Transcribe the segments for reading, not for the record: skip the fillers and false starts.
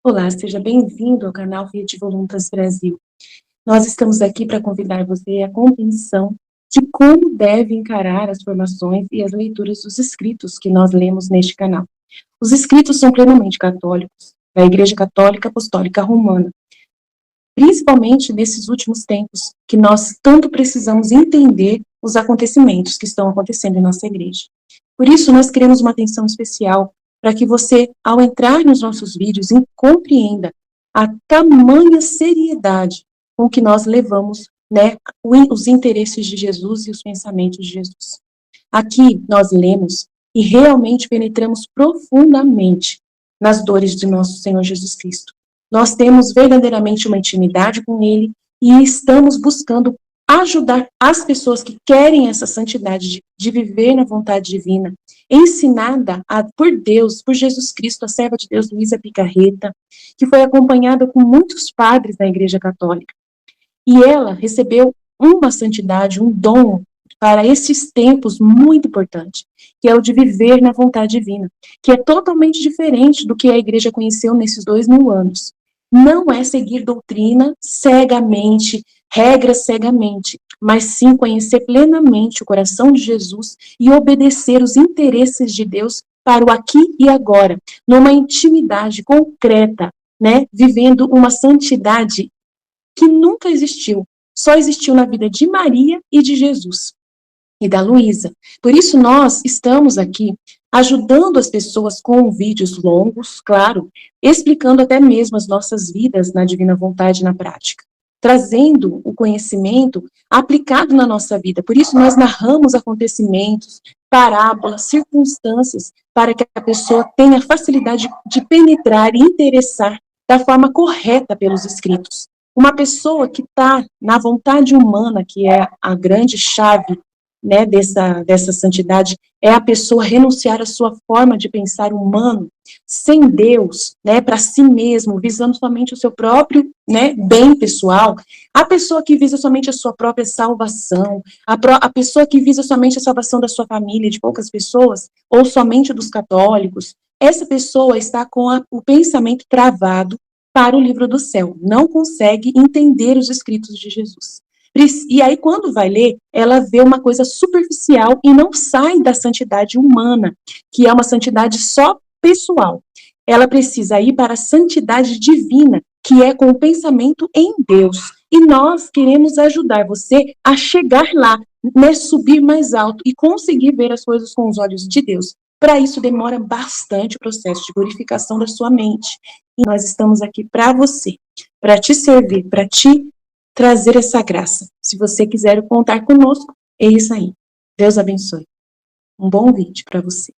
Olá, seja bem-vindo ao canal Rede Voluntas Brasil. Nós estamos aqui para convidar você à compreensão de como deve encarar as formações e as leituras dos escritos que nós lemos neste canal. Os escritos são plenamente católicos, da Igreja Católica Apostólica Romana, principalmente nesses últimos tempos, que nós tanto precisamos entender os acontecimentos que estão acontecendo em nossa igreja. Por isso, nós queremos uma atenção especial para que você, ao entrar nos nossos vídeos, compreenda a tamanha seriedade com que nós levamos, né, os interesses de Jesus e os pensamentos de Jesus. Aqui nós lemos e realmente penetramos profundamente nas dores de nosso Senhor Jesus Cristo. Nós temos verdadeiramente uma intimidade com Ele e estamos buscando ajudar as pessoas que querem essa santidade de viver na vontade divina, ensinada por Deus, por Jesus Cristo, a serva de Deus, Luísa Picarreta, que foi acompanhada com muitos padres da Igreja Católica. E ela recebeu uma santidade, um dom para esses tempos muito importante, que é o de viver na vontade divina, que é totalmente diferente do que a igreja conheceu nesses 2000 anos. Não é seguir doutrina cegamente, regras cegamente, mas sim conhecer plenamente o coração de Jesus e obedecer os interesses de Deus para o aqui e agora, numa intimidade concreta, né, vivendo uma santidade que nunca existiu, só existiu na vida de Maria e de Jesus e da Luísa. Por isso nós estamos aqui ajudando as pessoas com vídeos longos, claro, explicando até mesmo as nossas vidas na divina vontade na prática, trazendo o conhecimento aplicado na nossa vida. Por isso nós narramos acontecimentos, parábolas, circunstâncias, para que a pessoa tenha facilidade de penetrar e interessar da forma correta pelos escritos. Uma pessoa que está na vontade humana, que é a grande chave, né, dessa santidade, é a pessoa renunciar à sua forma de pensar humano, sem Deus, né, para si mesmo, visando somente o seu próprio, né, bem pessoal. A pessoa que visa somente a sua própria salvação, a pessoa que visa somente a salvação da sua família, de poucas pessoas, ou somente dos católicos, essa pessoa está com o pensamento travado para o livro do céu, não consegue entender os escritos de Jesus. E aí, quando vai ler, ela vê uma coisa superficial e não sai da santidade humana, que é uma santidade só pessoal. Ela precisa ir para a santidade divina, que é com o pensamento em Deus. E nós queremos ajudar você a chegar lá, né, subir mais alto e conseguir ver as coisas com os olhos de Deus. Para isso, demora bastante o processo de purificação da sua mente. E nós estamos aqui para você, para te servir, para te trazer essa graça. Se você quiser contar conosco, é isso aí. Deus abençoe. Um bom vídeo para você.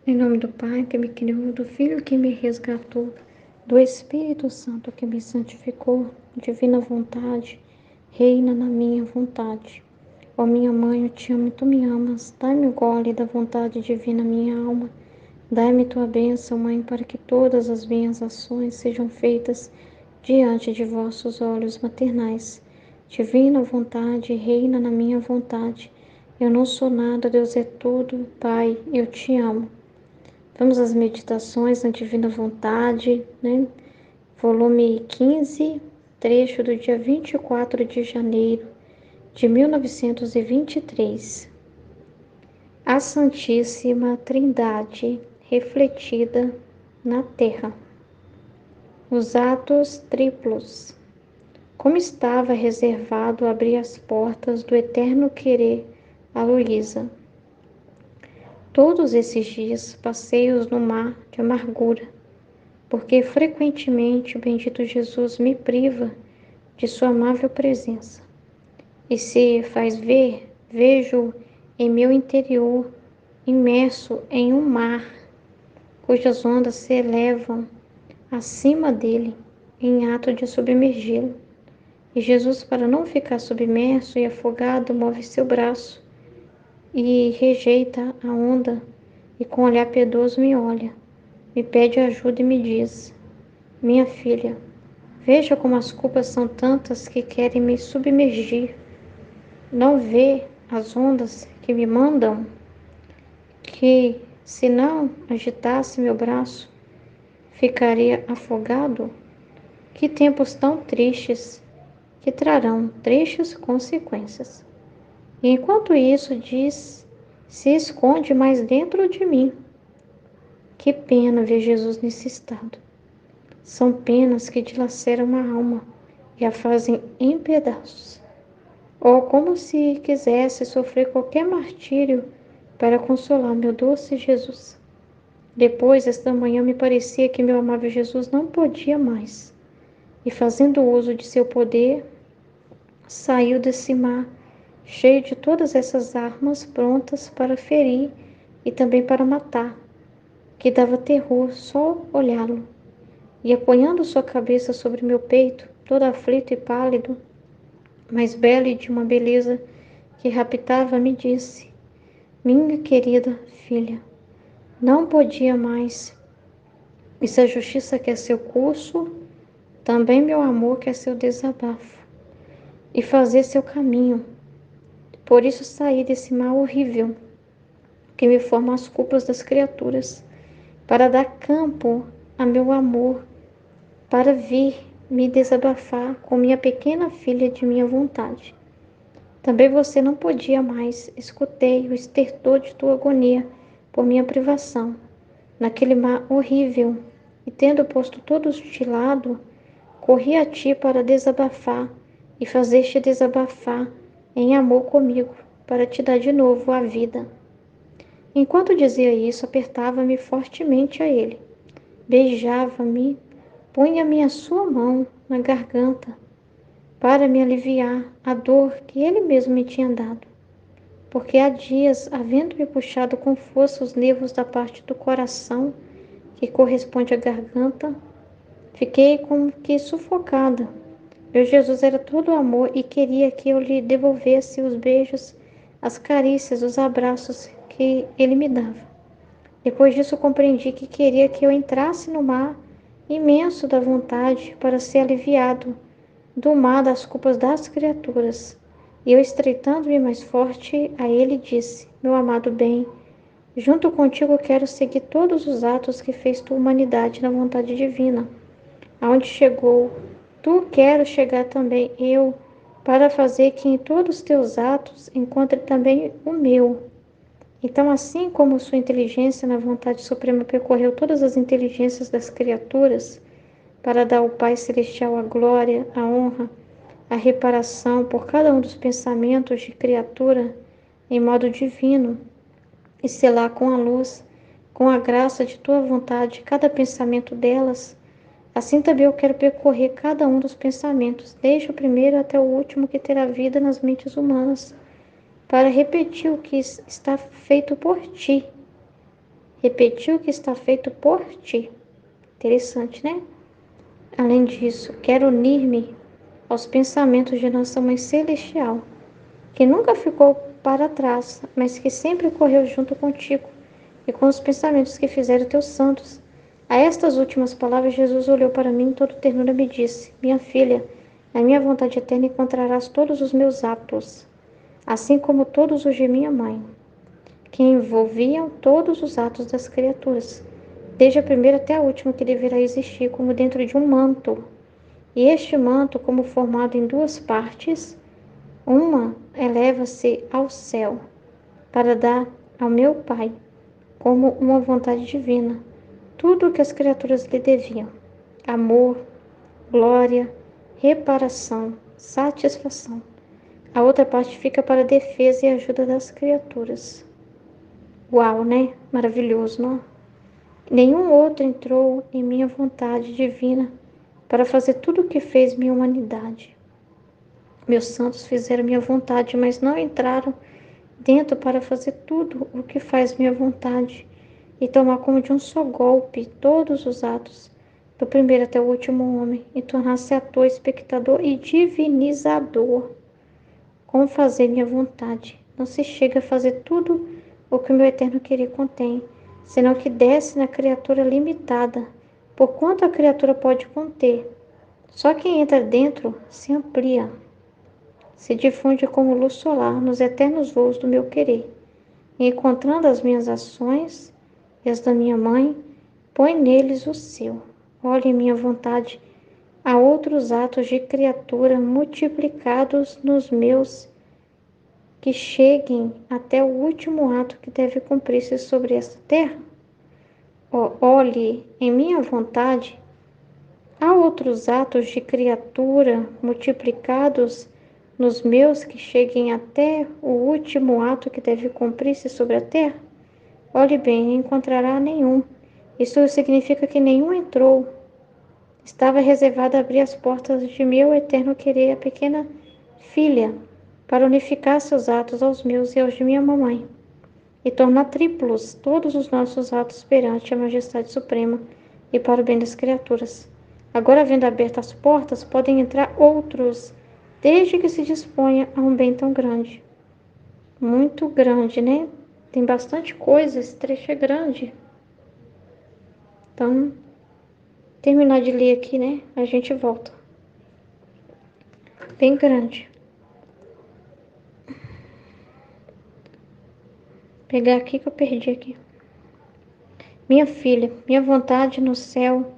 Em nome do Pai, que me criou, do Filho que me resgatou, do Espírito Santo que me santificou, divina vontade, reina na minha vontade. Ó minha mãe, eu te amo e tu me amas, dai-me o gole da vontade divina minha alma. Dai-me tua bênção, Mãe, para que todas as minhas ações sejam feitas diante de vossos olhos maternais. Divina vontade, reina na minha vontade. Eu não sou nada, Deus é tudo. Pai, eu te amo. Vamos às meditações na Divina Vontade, né? Volume 15, trecho do dia 24 de janeiro de 1923. A Santíssima Trindade refletida na Terra. Os atos triplos. Como estava reservado abrir as portas do eterno querer a Luísa. Todos esses dias passei-os no mar de amargura, porque frequentemente o bendito Jesus me priva de sua amável presença. E se faz ver, vejo em meu interior, imerso em um mar, cujas ondas se elevam acima dele, em ato de submergi-lo. E Jesus, para não ficar submerso e afogado, move seu braço e rejeita a onda, e com olhar piedoso me olha, me pede ajuda e me diz: minha filha, veja como as culpas são tantas que querem me submergir. Não vê as ondas que me mandam, que se não agitasse meu braço, ficaria afogado? Que tempos tão tristes, que trarão tristes consequências. E enquanto isso diz, se esconde mais dentro de mim. Que pena ver Jesus nesse estado. São penas que dilaceram a alma e a fazem em pedaços. Ou como se quisesse sofrer qualquer martírio para consolar meu doce Jesus. Depois, esta manhã, me parecia que meu amável Jesus não podia mais, e fazendo uso de seu poder, saiu desse mar, cheio de todas essas armas prontas para ferir e também para matar, que dava terror só olhá-lo. E apoiando sua cabeça sobre meu peito, todo aflito e pálido, mas belo e de uma beleza que raptava, me disse: minha querida filha, não podia mais. E se a justiça quer seu curso, também meu amor quer seu desabafo e fazer seu caminho. Por isso saí desse mal horrível que me forma as culpas das criaturas, para dar campo a meu amor, para vir me desabafar com minha pequena filha de minha vontade. Também você não podia mais, escutei o estertor de tua agonia por minha privação, naquele mar horrível, e tendo posto todos de lado, corri a ti para desabafar e fazer-te desabafar em amor comigo, para te dar de novo a vida. Enquanto dizia isso, apertava-me fortemente a ele, beijava-me, punha-me a sua mão na garganta para me aliviar a dor que ele mesmo me tinha dado, porque há dias, havendo-me puxado com força os nervos da parte do coração que corresponde à garganta, fiquei como que sufocada. Meu Jesus era todo amor e queria que eu lhe devolvesse os beijos, as carícias, os abraços que ele me dava. Depois disso, compreendi que queria que eu entrasse no mar imenso da vontade para ser aliviado do mar das culpas das criaturas. E eu, estreitando-me mais forte a ele, disse: meu amado bem, junto contigo quero seguir todos os atos que fez tua humanidade na vontade divina. Aonde chegou, tu quero chegar também eu, para fazer que em todos os teus atos encontre também o meu. Então, assim como sua inteligência na vontade suprema percorreu todas as inteligências das criaturas, para dar ao Pai Celestial a glória, a honra, a reparação por cada um dos pensamentos de criatura em modo divino, e selar com a luz, com a graça de tua vontade, cada pensamento delas, assim também eu quero percorrer cada um dos pensamentos, desde o primeiro até o último que terá vida nas mentes humanas, para repetir o que está feito por ti. Repetir o que está feito por ti. Interessante, né? Além disso, quero unir-me aos pensamentos de nossa Mãe Celestial, que nunca ficou para trás, mas que sempre correu junto contigo, e com os pensamentos que fizeram teus santos. A estas últimas palavras, Jesus olhou para mim todo ternura e me disse: minha filha, na minha vontade eterna encontrarás todos os meus atos, assim como todos os de minha mãe, que envolviam todos os atos das criaturas, desde a primeira até a última que deverá existir, como dentro de um manto. E este manto, como formado em duas partes, uma eleva-se ao céu, para dar ao meu Pai, como uma vontade divina, tudo o que as criaturas lhe deviam: amor, glória, reparação, satisfação. A outra parte fica para a defesa e ajuda das criaturas. Uau, né? Maravilhoso, não? Nenhum outro entrou em minha vontade divina para fazer tudo o que fez minha humanidade. Meus santos fizeram minha vontade, mas não entraram dentro para fazer tudo o que faz minha vontade e tomar como de um só golpe todos os atos, do primeiro até o último homem, e tornar-se ator, espectador e divinizador. Como fazer minha vontade? Não se chega a fazer tudo o que o meu eterno querer contém, senão que desce na criatura limitada, por quanto a criatura pode conter. Só quem entra dentro se amplia. se difunde como luz solar nos eternos voos do meu querer. E encontrando as minhas ações e as da minha mãe, põe neles o seu. Olhe minha vontade a outros atos de criatura multiplicados nos meus, que cheguem até o último ato que deve cumprir-se sobre esta terra. Olhe em minha vontade há outros atos de criatura multiplicados nos meus, que cheguem até o último ato que deve cumprir-se sobre a terra? Olhe bem, não encontrará nenhum. Isso significa que nenhum entrou. Estava reservado a abrir as portas de meu eterno querer à pequena filha, para unificar seus atos aos meus e aos de minha mamãe, e tornar triplos todos os nossos atos perante a majestade suprema e para o bem das criaturas. Agora, havendo aberto as portas, podem entrar outros, desde que se disponha a um bem tão grande. Muito grande, né? Tem bastante coisa, esse trecho é grande. Então, terminar de ler aqui, né? A gente volta. Bem grande. Pegar aqui que eu perdi aqui. Minha filha, minha vontade no céu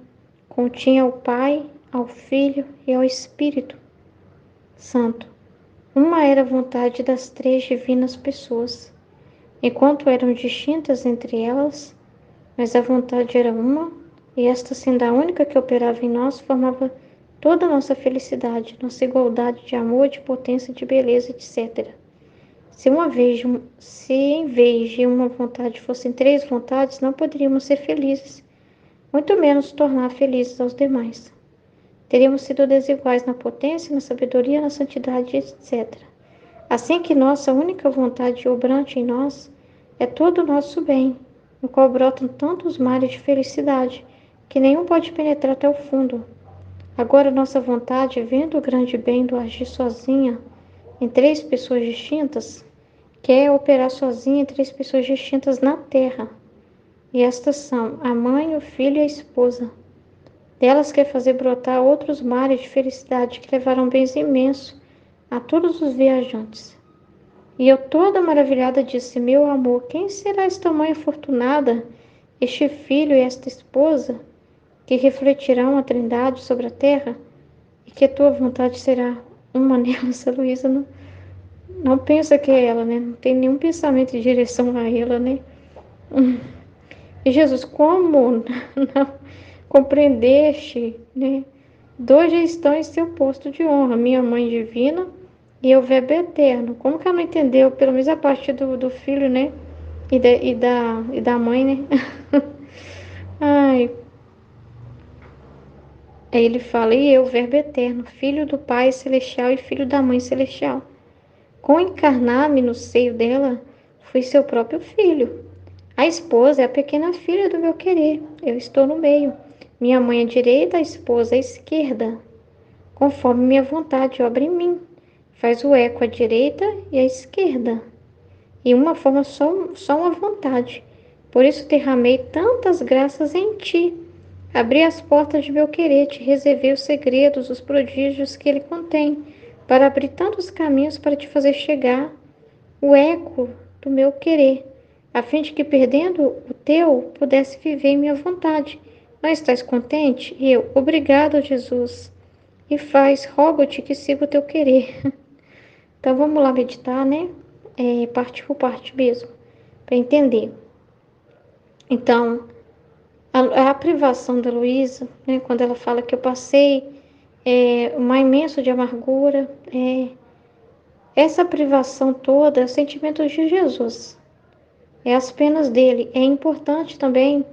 continha ao Pai, ao Filho e ao Espírito Santo. Uma era a vontade das três divinas pessoas, enquanto eram distintas entre elas, mas a vontade era uma, e esta, sendo a única que operava em nós, formava toda a nossa felicidade, nossa igualdade de amor, de potência, de beleza, etc. Se em vez de uma vontade fossem três vontades, não poderíamos ser felizes, muito menos tornar felizes aos demais. Teríamos sido desiguais na potência, na sabedoria, na santidade, etc. Assim que nossa única vontade obrante em nós é todo o nosso bem, no qual brotam tantos mares de felicidade, que nenhum pode penetrar até o fundo. Agora nossa vontade, vendo o grande bem do agir sozinha em três pessoas distintas, quer operar sozinha em três pessoas distintas na terra. E estas são a mãe, o filho e a esposa. Delas quer fazer brotar outros mares de felicidade que levarão bens imensos a todos os viajantes. E eu, toda maravilhada, disse: meu amor, quem será esta mãe afortunada, este filho e esta esposa, que refletirão a Trindade sobre a terra, e que a tua vontade será uma nelas? A Luísa não pensa que é ela, né? Não tem nenhum pensamento em direção a ela, né? E Jesus, como não compreendeste, né? Dois já estão em seu posto de honra, minha mãe divina e o Verbo eterno. Como que ela não entendeu, pelo menos a parte do filho, né? E da mãe, né? Ai. Aí ele fala: e eu, Verbo eterno, filho do Pai celestial e filho da mãe celestial. Com encarnar-me no seio dela, fui seu próprio filho. A esposa é a pequena filha do meu querer. Eu estou no meio. Minha mãe à direita, a esposa à esquerda. Conforme minha vontade obra em mim. Faz o eco à direita e à esquerda. E uma forma só uma vontade. Por isso derramei tantas graças em ti. Abri as portas de meu querer, te reservei os segredos, os prodígios que ele contém, para abrir tantos caminhos para te fazer chegar o eco do meu querer, a fim de que, perdendo o teu, pudesse viver em minha vontade. Não estás contente? E eu: obrigado, Jesus. E rogo-te que siga o teu querer. Então vamos lá meditar, né? Parte por parte mesmo, para entender. Então, a privação da Luísa, né, quando ela fala que eu passei um mar imenso de amargura, essa privação toda é o sentimento de Jesus, é as penas dele. É importante também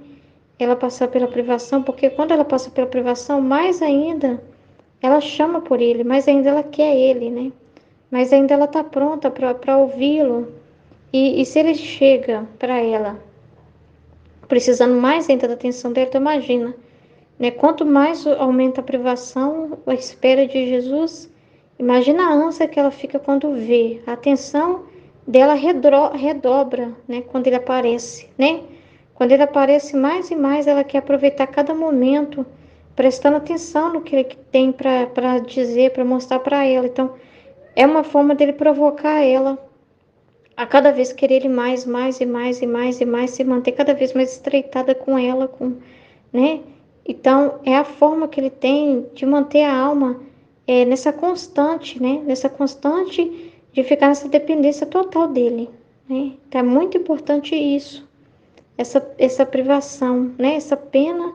ela passar pela privação, porque quando ela passa pela privação, mais ainda ela chama por ele, mais ainda ela quer ele, né? Mais ainda ela está pronta para ouvi-lo. E se ele chega para ela precisando mais ainda da atenção dela, então imagina, né? Quanto mais aumenta a privação, a espera de Jesus, imagina a ânsia que ela fica quando vê. A atenção dela redobra, né? Quando ele aparece, né? Quando ele aparece mais e mais, ela quer aproveitar cada momento, prestando atenção no que ele tem para dizer, para mostrar para ela. Então, É uma forma dele provocar ela a cada vez querer ele mais, mais e mais e mais e mais, se manter cada vez mais estreitada com ela, né? Então, é a forma que ele tem de manter a alma nessa constante, né? Nessa constante de ficar nessa dependência total dele, né? Então, é muito importante isso, essa privação, né? Essa pena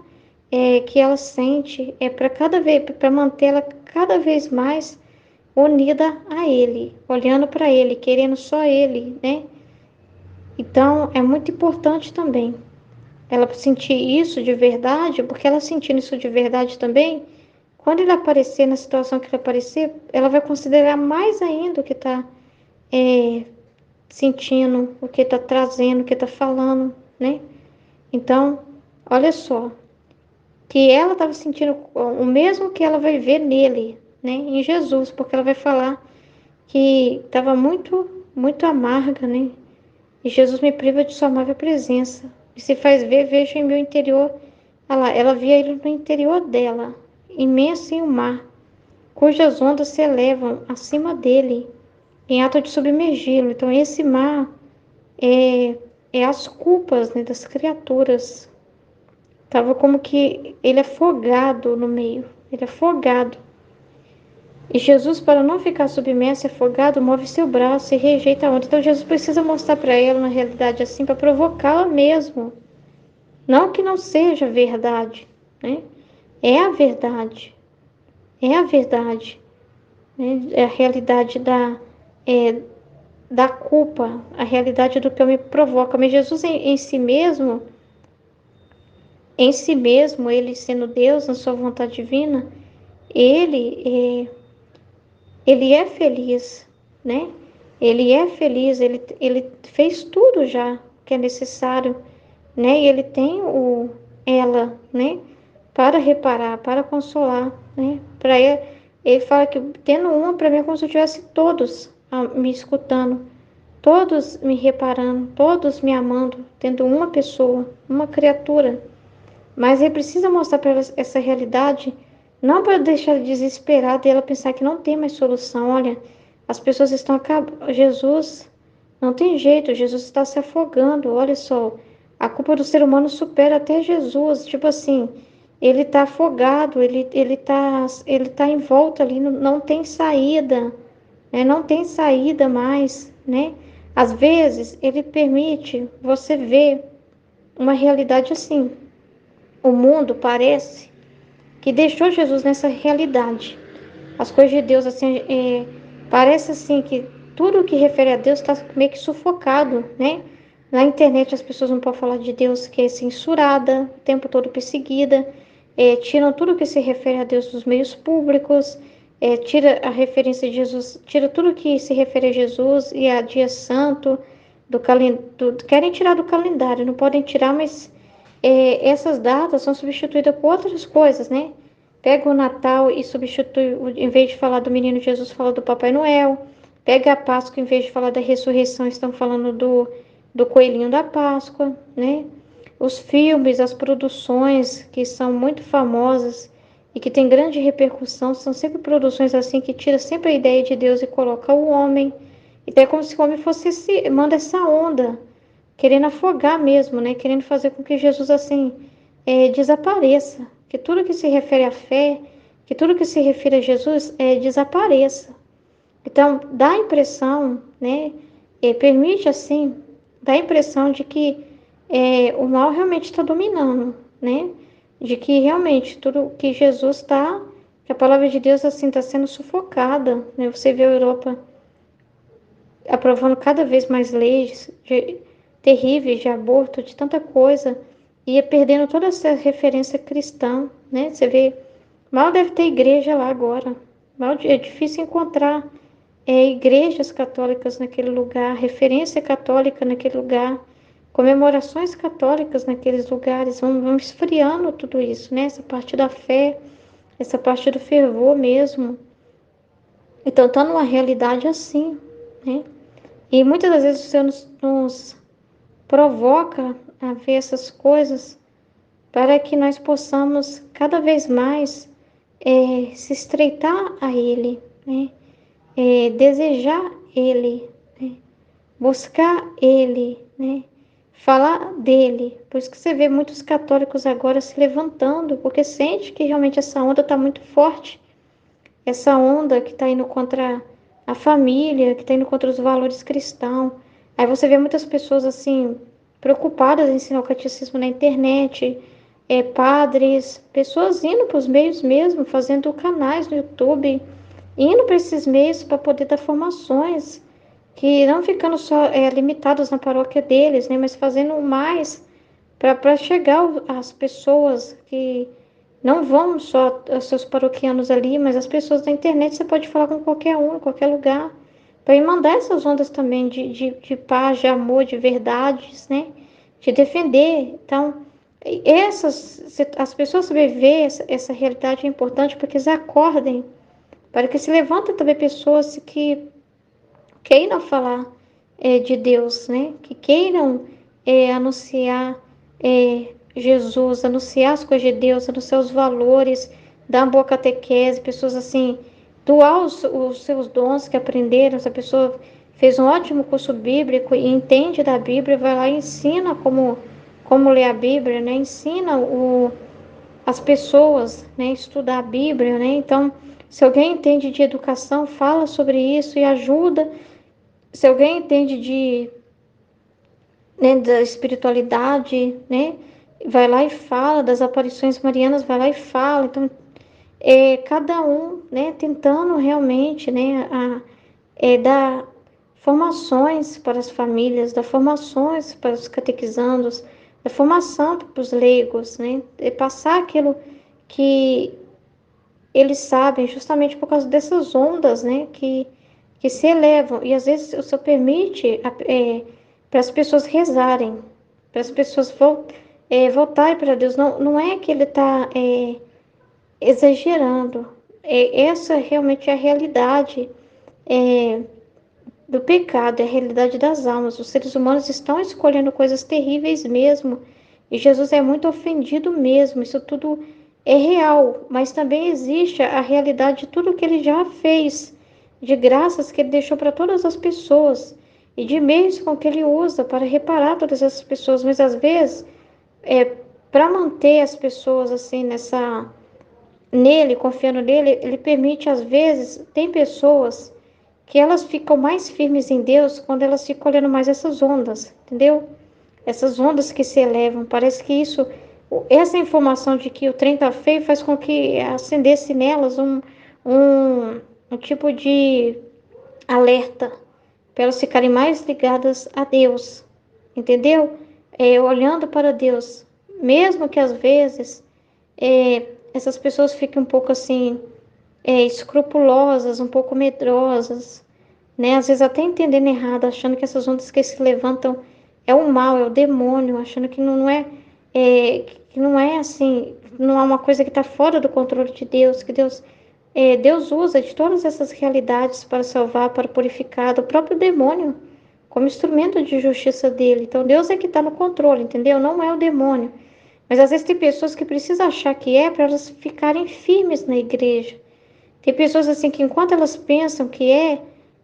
que ela sente para cada vez, para mantê-la cada vez mais unida a ele, olhando para ele, querendo só ele, né? Então, é muito importante também ela sentir isso de verdade, porque ela sentindo isso de verdade também, quando ele aparecer na situação que ele aparecer, ela vai considerar mais ainda o que está sentindo, o que está trazendo, o que está falando, né? Então, olha só, que ela estava sentindo o mesmo que ela vai ver nele, né? Em Jesus, porque ela vai falar que estava muito, muito amarga, né? E Jesus me priva de sua amável presença. E se faz ver, vejo em meu interior. Olha lá, ela via ele no interior dela, imenso em um mar, cujas ondas se elevam acima dele, em ato de submergi-lo. Então, esse mar é, é as culpas, né, das criaturas. Tava como que ele afogado no meio, ele afogado. E Jesus, para não ficar submerso e afogado, move seu braço e rejeita a onda. Então, Jesus precisa mostrar para ela uma realidade assim, para provocá-la mesmo. Não que não seja verdade, né? É a verdade. É a verdade. Né? É a realidade é, da culpa, a realidade do que eu me provoca. Mas Jesus em si mesmo, ele sendo Deus, na sua vontade divina, ele ele é feliz, né? Ele é feliz, ele fez tudo já que é necessário, né? E ele tem ela, né? Para reparar, para consolar, né? Para ele fala que tendo uma para mim é como se eu tivesse todos me escutando, todos me reparando, todos me amando, tendo uma pessoa, uma criatura. Mas ele precisa mostrar para ela essa realidade, não para deixar ela desesperada e ela pensar que não tem mais solução. Olha, as pessoas estão acabando. Jesus, não tem jeito, Jesus está se afogando. Olha só, a culpa do ser humano supera até Jesus. Tipo assim, ele está afogado, ele tá em volta ali, não tem saída, né? Não tem saída mais, né? Às vezes, ele permite você ver uma realidade assim. O mundo parece que deixou Jesus nessa realidade. As coisas de Deus, assim, parece assim que tudo que refere a Deus está meio que sufocado, né? Na internet as pessoas não podem falar de Deus, que é censurada, o tempo todo perseguida, tiram tudo que se refere a Deus dos meios públicos, tira a referência de Jesus, tira tudo que se refere a Jesus e a dia santo, querem tirar do calendário, não podem tirar, mas essas datas são substituídas por outras coisas, né? Pega o Natal e substitui, em vez de falar do menino Jesus, fala do Papai Noel. Pega a Páscoa, em vez de falar da ressurreição, estão falando do coelhinho da Páscoa, né? Os filmes, as produções que são muito famosas e que têm grande repercussão, são sempre produções assim que tiram sempre a ideia de Deus e coloca o homem. Então é como se o homem manda essa onda, querendo afogar mesmo, né? Querendo fazer com que Jesus assim desapareça, que tudo que se refere à fé, que tudo que se refere a Jesus desapareça. Então dá a impressão, né? Permite assim, dá a impressão de que o mal realmente está dominando, né? De que realmente tudo que Jesus está, que a palavra de Deus assim está sendo sufocada, né? Você vê a Europa aprovando cada vez mais leis terríveis de aborto, de tanta coisa, ia perdendo toda essa referência cristã, né? Você vê, mal deve ter igreja lá agora, mal é difícil encontrar igrejas católicas naquele lugar, referência católica naquele lugar, comemorações católicas naqueles lugares, vão esfriando tudo isso, né? Essa parte da fé, essa parte do fervor mesmo. Então, está numa realidade assim, né? E muitas das vezes o Senhor nos provoca a ver essas coisas para que nós possamos cada vez mais se estreitar a Ele, né? desejar Ele, né? Buscar Ele, né? Falar dele. Por isso que você vê muitos católicos agora se levantando, porque sente que realmente essa onda está muito forte. Essa onda que está indo contra a família, que está indo contra os valores cristãos. Aí você vê muitas pessoas assim, preocupadas em ensinar o catecismo na internet, padres, pessoas indo para os meios mesmo, fazendo canais no YouTube, indo para esses meios para poder dar formações, que não ficando só limitados na paróquia deles, né, mas fazendo mais para chegar às pessoas que não vão só aos seus paroquianos ali, mas as pessoas da internet você pode falar com qualquer um, em qualquer lugar, para ir mandar essas ondas também de paz, de amor, de verdades, né? De defender. Então, as pessoas saberem ver essa realidade é importante para que eles acordem, para que se levantem também pessoas que queiram falar de Deus, né? Que queiram anunciar Jesus, anunciar as coisas de Deus, anunciar os valores, dar uma boa catequese, pessoas assim, doar os seus dons que aprenderam. Se a pessoa fez um ótimo curso bíblico e entende da Bíblia, vai lá e ensina como ler a Bíblia, né? Ensina as pessoas, né? Estudar a Bíblia, né? Então, se alguém entende de educação, fala sobre isso e ajuda. Se alguém entende da espiritualidade, né, vai lá e fala das aparições marianas, vai lá e fala. Então, cada um, né, tentando realmente, né, dar formações para as famílias, dar formações para os catequizandos, dar formação para os leigos, né, passar aquilo que eles sabem, justamente por causa dessas ondas, né, que se elevam. E às vezes o Senhor permite para as pessoas rezarem, para as pessoas voltarem para Deus. Não, não é que ele está exagerando. Essa realmente é a realidade do pecado, é a realidade das almas. Os seres humanos estão escolhendo coisas terríveis mesmo. E Jesus é muito ofendido mesmo. Isso tudo é real, mas também existe a realidade de tudo que ele já fez, de graças que ele deixou para todas as pessoas e de meios com que ele usa para reparar todas essas pessoas. Mas às vezes, para manter as pessoas assim nele, confiando nele, ele permite às vezes, tem pessoas que elas ficam mais firmes em Deus quando elas ficam olhando mais essas ondas, entendeu? Essas ondas que se elevam. Parece que essa informação de que o trem tá feio faz com que acendesse nelas um tipo de alerta para elas ficarem mais ligadas a Deus, entendeu? Olhando para Deus, mesmo que às vezes essas pessoas fiquem um pouco assim escrupulosas, um pouco medrosas, né? Às vezes até entendendo errado, achando que essas ondas que se levantam é o mal, é o demônio, achando que que não é assim, não é uma coisa que está fora do controle de Deus, que Deus usa de todas essas realidades para salvar, para purificar, do próprio demônio como instrumento de justiça dele. Então Deus é que está no controle, entendeu? Não é o demônio. Mas às vezes tem pessoas que precisam achar que para elas ficarem firmes na igreja. Tem pessoas assim que enquanto elas pensam que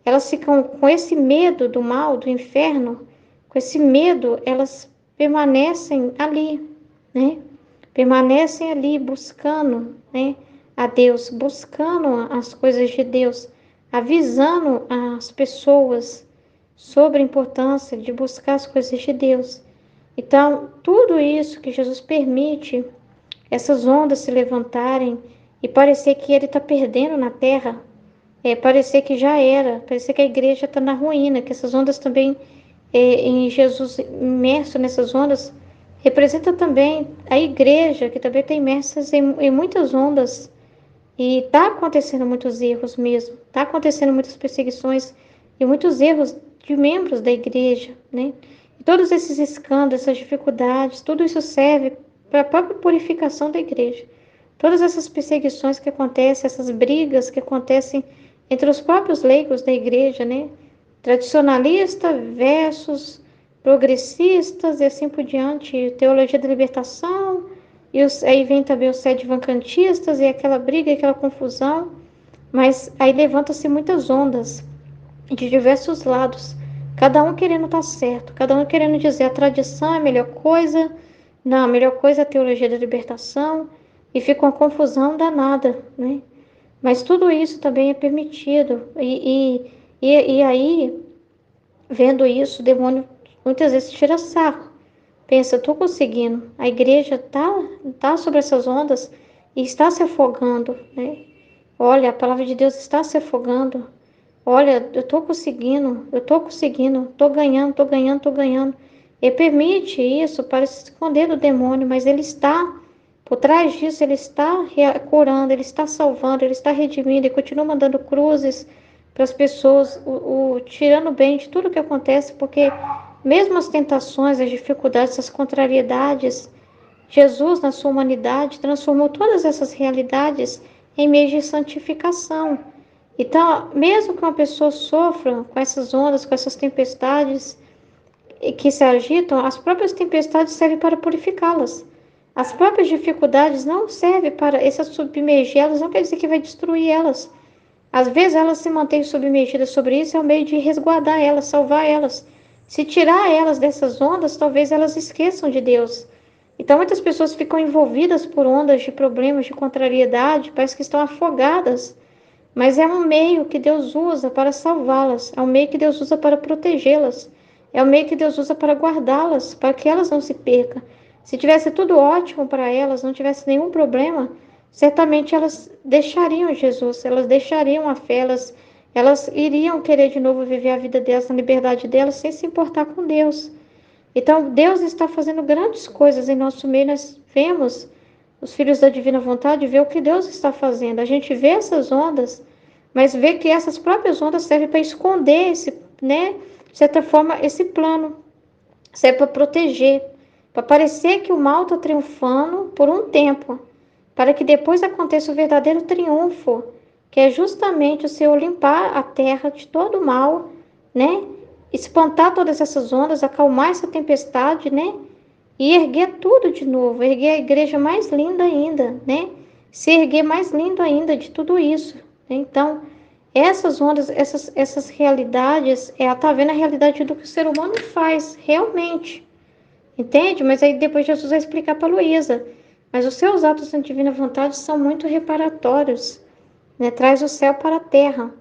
elas ficam com esse medo do mal, do inferno, com esse medo, elas permanecem ali, né? Permanecem ali buscando, né, a Deus, buscando as coisas de Deus, avisando as pessoas sobre a importância de buscar as coisas de Deus. Então, tudo isso que Jesus permite, essas ondas se levantarem e parecer que ele está perdendo na terra, parecer que já era, parecer que a igreja está na ruína, que essas ondas também, em Jesus imerso nessas ondas, representa também a igreja, que também está imersa em muitas ondas, e está acontecendo muitos erros mesmo, está acontecendo muitas perseguições e muitos erros de membros da igreja, né? E todos esses escândalos, essas dificuldades, tudo isso serve para a própria purificação da igreja. Todas essas perseguições que acontecem, essas brigas que acontecem entre os próprios leigos da igreja, né? Tradicionalista versus progressistas e assim por diante, teologia da libertação, aí vem também os sede-vancantistas e aquela briga, aquela confusão. Mas aí levantam-se muitas ondas de diversos lados, cada um querendo estar certo, cada um querendo dizer a tradição é a melhor coisa, não, a melhor coisa é a teologia da libertação, e fica uma confusão danada, né? Mas tudo isso também é permitido, e aí, vendo isso, o demônio muitas vezes tira sarro, pensa, estou conseguindo, a igreja tá sobre essas ondas e está se afogando, né? Olha, a palavra de Deus está se afogando. Olha, eu tô conseguindo, tô ganhando, tô ganhando, tô ganhando. E permite isso para se esconder do demônio, mas ele está, por trás disso, ele está curando, ele está salvando, ele está redimindo e continua mandando cruzes para as pessoas, tirando bem de tudo que acontece, porque mesmo as tentações, as dificuldades, as contrariedades, Jesus, na sua humanidade, transformou todas essas realidades em meio de santificação. Então, mesmo que uma pessoa sofra com essas ondas, com essas tempestades que se agitam, as próprias tempestades servem para purificá-las. As próprias dificuldades não servem para essas submergê-las, não quer dizer que vai destruir elas. Às vezes elas se mantêm submergidas sobre isso, é o meio de resguardar elas, salvar elas. Se tirar elas dessas ondas, talvez elas esqueçam de Deus. Então muitas pessoas ficam envolvidas por ondas de problemas, de contrariedade, parece que estão afogadas. Mas é um meio que Deus usa para salvá-las, é um meio que Deus usa para protegê-las, é um meio que Deus usa para guardá-las, para que elas não se percam. Se tivesse tudo ótimo para elas, não tivesse nenhum problema, certamente elas deixariam Jesus, elas deixariam a fé, elas iriam querer de novo viver a vida delas, na liberdade delas, sem se importar com Deus. Então, Deus está fazendo grandes coisas em nosso meio, nós vemos os filhos da divina vontade, ver o que Deus está fazendo. A gente vê essas ondas, mas vê que essas próprias ondas servem para esconder esse, né, de certa forma, esse plano, serve para proteger, para parecer que o mal está triunfando por um tempo, para que depois aconteça o verdadeiro triunfo, que é justamente o Senhor limpar a terra de todo o mal, né? Espantar todas essas ondas, acalmar essa tempestade, né? E erguer tudo de novo, erguer a igreja mais linda ainda, né? Se erguer mais lindo ainda de tudo isso, né? Então, essas ondas, essas realidades, ela tá vendo a realidade do que o ser humano faz, realmente, entende? Mas aí depois Jesus vai explicar para Luísa. Mas os seus atos na divina vontade são muito reparatórios, né? Traz o céu para a terra.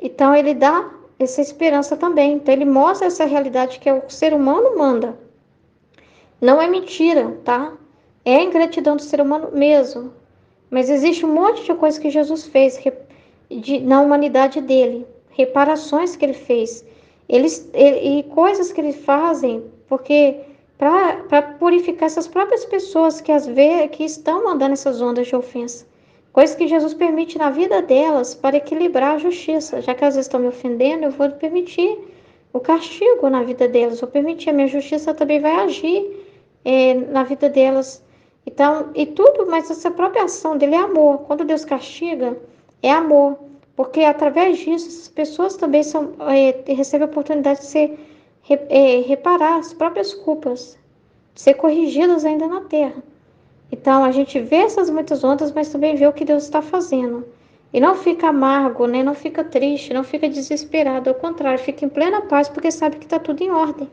Então, ele dá essa esperança também. Então, ele mostra essa realidade que o ser humano manda. Não é mentira, tá? É ingratidão do ser humano mesmo. Mas existe um monte de coisa que Jesus fez na humanidade dele. Reparações que ele fez. E coisas que ele fazem, porque para purificar essas próprias pessoas que estão mandando essas ondas de ofensa. Coisas que Jesus permite na vida delas para equilibrar a justiça. Já que elas estão me ofendendo, eu vou permitir o castigo na vida delas. Vou permitir, a minha justiça também vai agir na vida delas. Então, e tudo, mas essa própria ação dele é amor. Quando Deus castiga, é amor. Porque através disso, as pessoas também recebem a oportunidade de reparar as próprias culpas, de ser corrigidas ainda na terra. Então, a gente vê essas muitas ondas, mas também vê o que Deus está fazendo. E não fica amargo, né? Não fica triste, não fica desesperado. Ao contrário, fica em plena paz, porque sabe que está tudo em ordem,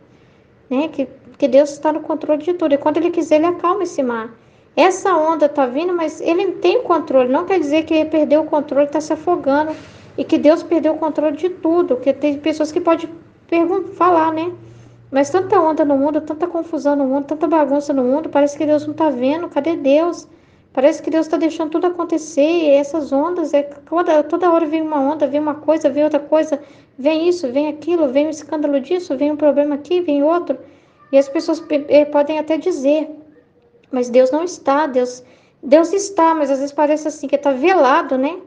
né? Que Deus está no controle de tudo. E quando Ele quiser, Ele acalma esse mar. Essa onda está vindo, mas Ele tem o controle. Não quer dizer que Ele perdeu o controle, está se afogando. E que Deus perdeu o controle de tudo. Porque tem pessoas que podem falar, né? Mas tanta onda no mundo, tanta confusão no mundo, tanta bagunça no mundo, parece que Deus não está vendo. Cadê Deus? Parece que Deus está deixando tudo acontecer. E essas ondas, toda hora vem uma onda, vem uma coisa, vem outra coisa, vem isso, vem aquilo, vem um escândalo disso, vem um problema aqui, vem outro. E as pessoas podem até dizer, mas Deus não está, Deus está, mas às vezes parece assim, que está velado, né?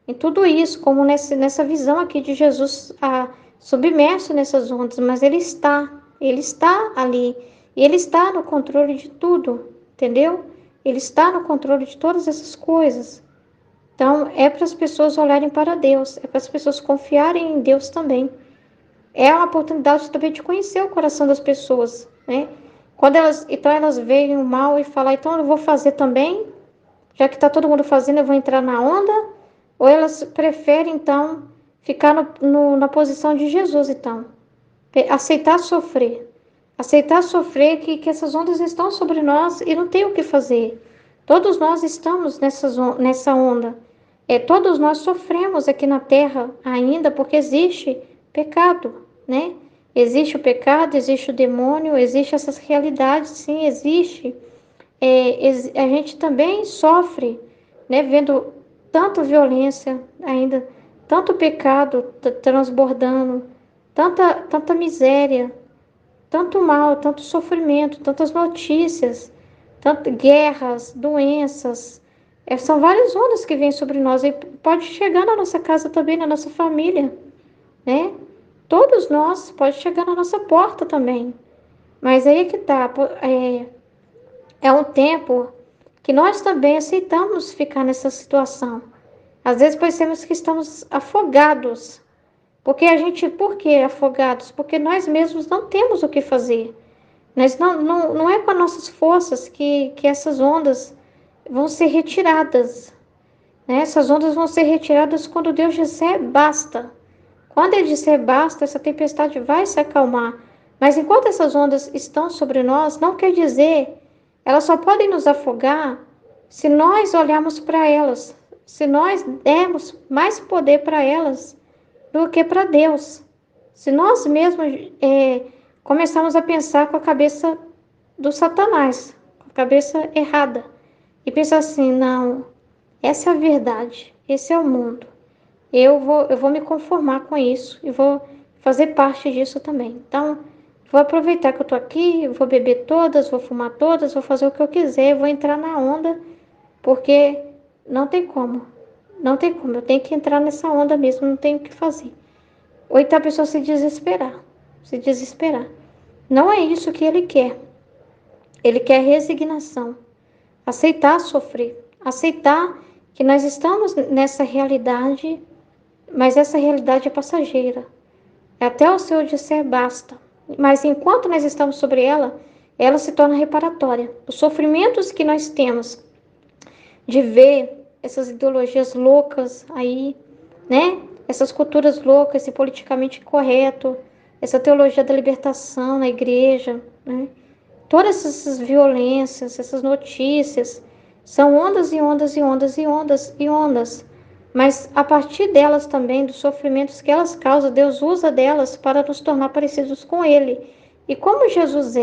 Em tudo isso, como nessa visão aqui de Jesus submerso nessas ondas, mas Ele está ali, e Ele está no controle de tudo, entendeu? Ele está no controle de todas essas coisas. Então, é para as pessoas olharem para Deus, é para as pessoas confiarem em Deus também. É uma oportunidade também de conhecer o coração das pessoas, né? Então elas veem o mal e falam, então eu vou fazer também, já que está todo mundo fazendo, eu vou entrar na onda, Ou elas preferem, então, ficar na posição de Jesus, então, aceitar sofrer. Aceitar sofrer que essas ondas estão sobre nós e não tem o que fazer. Todos nós estamos nessa onda. Todos nós sofremos aqui na Terra ainda porque existe pecado, né? Existe o pecado, existe o demônio, existe essas realidades, sim, existe. A gente também sofre, né? Vendo tanta violência ainda, tanto pecado transbordando, tanta miséria, tanto mal, tanto sofrimento, tantas notícias, tanto guerras, doenças. São várias ondas que vêm sobre nós e pode chegar na nossa casa também, na nossa família, né? Todos nós, pode chegar na nossa porta também. Mas aí é que tá, é um tempo que nós também aceitamos ficar nessa situação. Às vezes pensamos que estamos afogados. Por que afogados? Porque nós mesmos não temos o que fazer. Mas não é com as nossas forças que essas ondas vão ser retiradas, né? Essas ondas vão ser retiradas quando Deus disser basta. Quando Ele disser basta, essa tempestade vai se acalmar. Mas enquanto essas ondas estão sobre nós, não quer dizer, elas só podem nos afogar se nós olharmos para elas, se nós dermos mais poder para elas do que para Deus. Se nós mesmos começarmos a pensar com a cabeça do Satanás, com a cabeça errada, e pensar assim, não, essa é a verdade, esse é o mundo. Eu vou me conformar com isso e vou fazer parte disso também. Então, vou aproveitar que eu estou aqui, vou beber todas, vou fumar todas, vou fazer o que eu quiser, vou entrar na onda, porque não tem como. Não tem como, eu tenho que entrar nessa onda mesmo, não tenho o que fazer. Ou então a pessoa se desesperar. Se desesperar. Não é isso que ele quer. Ele quer resignação. Aceitar sofrer. Aceitar que nós estamos nessa realidade, mas essa realidade é passageira. Até o Senhor disser basta. Mas enquanto nós estamos sobre ela, ela se torna reparatória. Os sofrimentos que nós temos de ver essas ideologias loucas aí, né? Essas culturas loucas, esse politicamente correto, essa teologia da libertação na igreja, né? Todas essas violências, essas notícias, são ondas e ondas e ondas e ondas e ondas. Mas a partir delas também, dos sofrimentos que elas causam, Deus usa delas para nos tornar parecidos com Ele. E como Jesus